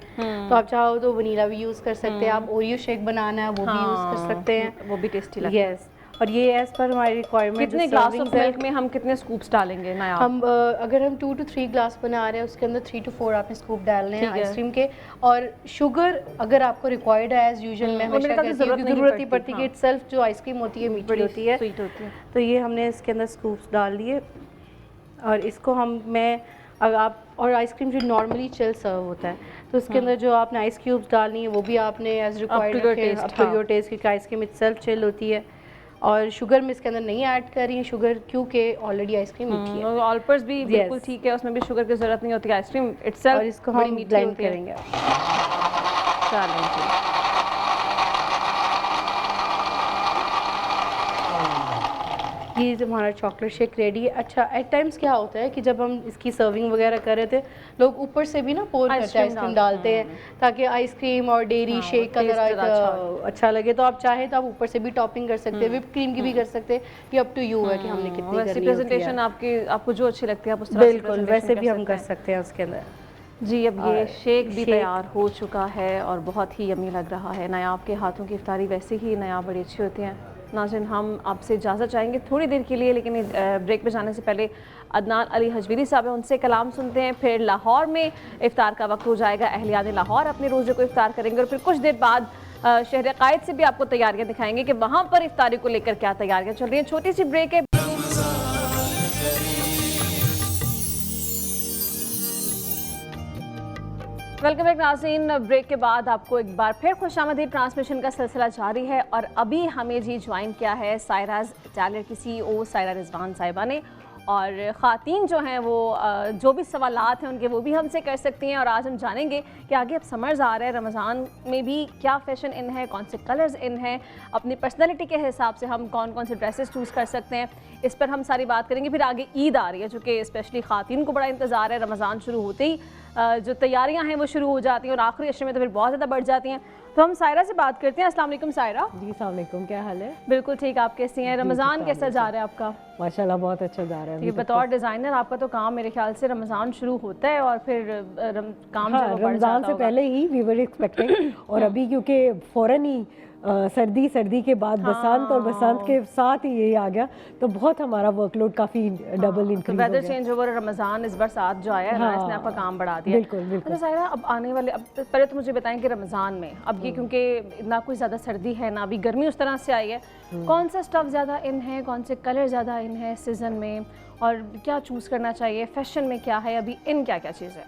تو آپ چاہو تو ونیلا بھی یوز کر سکتے ہیں، آپ اوریو شیک بنانا ہے وہ بھی یوز کر سکتے ہیں، وہ بھی ٹیسٹی لگتا ہے. یس. اور یہ ایز پر ہماری ریکوائرمنٹ. کتنے گلاس آف ملک میں ہم کتنے سکوپس ڈالیں گے؟ ہم اگر ہم 2 to 3 گلاس بنا رہے ہیں، اس کے اندر 3 to 4 آپ نے سکوپ ڈالنے ہیں آئس کریم کے. اور شوگر اگر آپ کو ریکوائرڈ ہے ایز یوزول، میں ہمیشہ ضرورت نہیں پڑتی کہ اٹ سیلف جو آئس کریم ہوتی ہے میٹھی ہوتی ہے. تو یہ ہم نے اس کے اندر سکوپس ڈال دیے، اور اس کو اگر آپ، اور آئس کریم جو نارملی چل سرو ہوتا ہے تو اس کے اندر جو آپ نے آئس کیوبس ڈالنی ہے وہ بھی آپ نے ایز ریکوائرڈ رکھے اپ ٹو یور ٹیسٹ، کیونکہ آئس کریم اٹ سیلف چل ہوتی ہے. اور شوگر میں اس کے اندر نہیں ایڈ کر رہی ہیں شوگر، کیونکہ آلریڈی آئس کریم میٹھی ہے. آل پرس بھی بالکل ٹھیک ہے، اس میں بھی شوگر کی ضرورت نہیں ہوتی. آئس کریم اٹ سیلف، اور اس کو ہم بلینڈ کریں گے. یہ ہمارا چاکلیٹ شیک ریڈی ہے. اچھا، ایٹ ٹائمس کیا ہوتا ہے کہ جب ہم اس کی سرونگ وغیرہ کر رہے تھے، لوگ اوپر سے بھی نا پور کرتے ہیں، آئس کریم ڈالتے ہیں تاکہ آئس کریم اور ڈیری شیک کا ذرا اچھا لگے. تو آپ چاہیں تو آپ اوپر سے بھی ٹاپنگ کر سکتے ہیں، وپ کریم کی بھی کر سکتے ہیں. یہ اپ ٹو یو ہے کہ ہم نے کتنی کرنی ہے. پریزنٹیشن آپ کو جو اچھی لگتی ہے آپ اس طرح سے بالکل ویسے بھی ہم کر سکتے ہیں اس کے اندر. جی، اب یہ شیک بھی تیار ہو چکا ہے اور بہت ہی یمی لگ رہا ہے. نایاب کے ہاتھوں کی افطاری ویسے ہی نایاب بڑی اچھی ہوتی ہیں. ناظرین، ہم آپ سے اجازت چاہیں گے تھوڑی دیر کے لیے، لیکن بریک پہ جانے سے پہلے عدنان علی حجویری صاحب ہیں، ان سے کلام سنتے ہیں. پھر لاہور میں افطار کا وقت ہو جائے گا، اہلیان لاہور اپنے روزے کو افطار کریں گے، اور پھر کچھ دیر بعد شہر قائد سے بھی آپ کو تیاریاں دکھائیں گے کہ وہاں پر افطاری کو لے کر کیا تیاریاں چل رہی ہیں. چھوٹی سی بریک ہے. ویلکم بیک ناظرین. بریک کے بعد آپ کو ایک بار پھر خوش آمدید. ٹرانسمیشن کا سلسلہ جاری ہے، اور ابھی ہمیں جوائن کیا ہے سائراز اٹالیر کی سی ای او سائرہ رضوان صاحبہ نے. اور خواتین جو ہیں وہ جو بھی سوالات ہیں ان کے وہ بھی ہم سے کر سکتی ہیں. اور آج ہم جانیں گے کہ آگے اب سمرز آ رہے ہیں، رمضان میں بھی کیا فیشن ان ہے، کون سے کلرز ان ہیں، اپنی پرسنالٹی کے حساب سے ہم کون کون سے ڈریسز چوز کر سکتے ہیں، اس پر ہم ساری بات کریں گے. پھر آگے عید آ رہی ہے، جو کہ اسپیشلی خواتین کو بڑا انتظار ہے. رمضان شروع ہوتے ہی جو تیاریاں ہیں وہ شروع ہو جاتی ہیں، اور آخری عشرے میں تو پھر بہت زیادہ بڑھ جاتی ہیں. تو ہم سائرہ سے بات کرتے ہیں. السلام علیکم سائرہ. جی السلام علیکم، کیا حال ہے؟ بالکل ٹھیک، آپ کیسی ہیں؟ رمضان کیسا جا رہا ہے آپ کا؟ ماشاءاللہ بہت اچھا جا رہا ہے. یہ بطور ڈیزائنر آپ کا تو کام میرے خیال سے رمضان شروع ہوتا ہے اور پھر کام رمضان سے پہلے ہی وی ور ایکسپیکٹنگ، اور ابھی کیونکہ فوراً ہی سردی کے بعد بسنت، اور بسنت کے ساتھ ہی یہی آ گیا، تو بہت ہمارا ورک لوڈ کافی ڈبل انکریز ہو گیا. ویدر چینج اوور رمضان اس برسات جو آیا ہے اس نے آپ کا کام بڑھا دیا. بالکل بالکل. سائرہ، اب آنے والے پہلے تو مجھے بتائیں کہ رمضان میں اب یہ کیونکہ نہ کوئی زیادہ سردی ہے نہ ابھی گرمی اس طرح سے آئی ہے، کون سا اسٹف زیادہ ان ہے، کون سے کلر زیادہ ان ہے سیزن میں، اور کیا چوز کرنا چاہیے؟ فیشن میں کیا ہے ابھی ان کیا کیا چیز ہے؟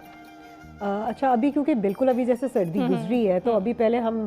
اچھا، ابھی کیونکہ بالکل ابھی جیسے سردی گزری ہے تو ابھی پہلے ہم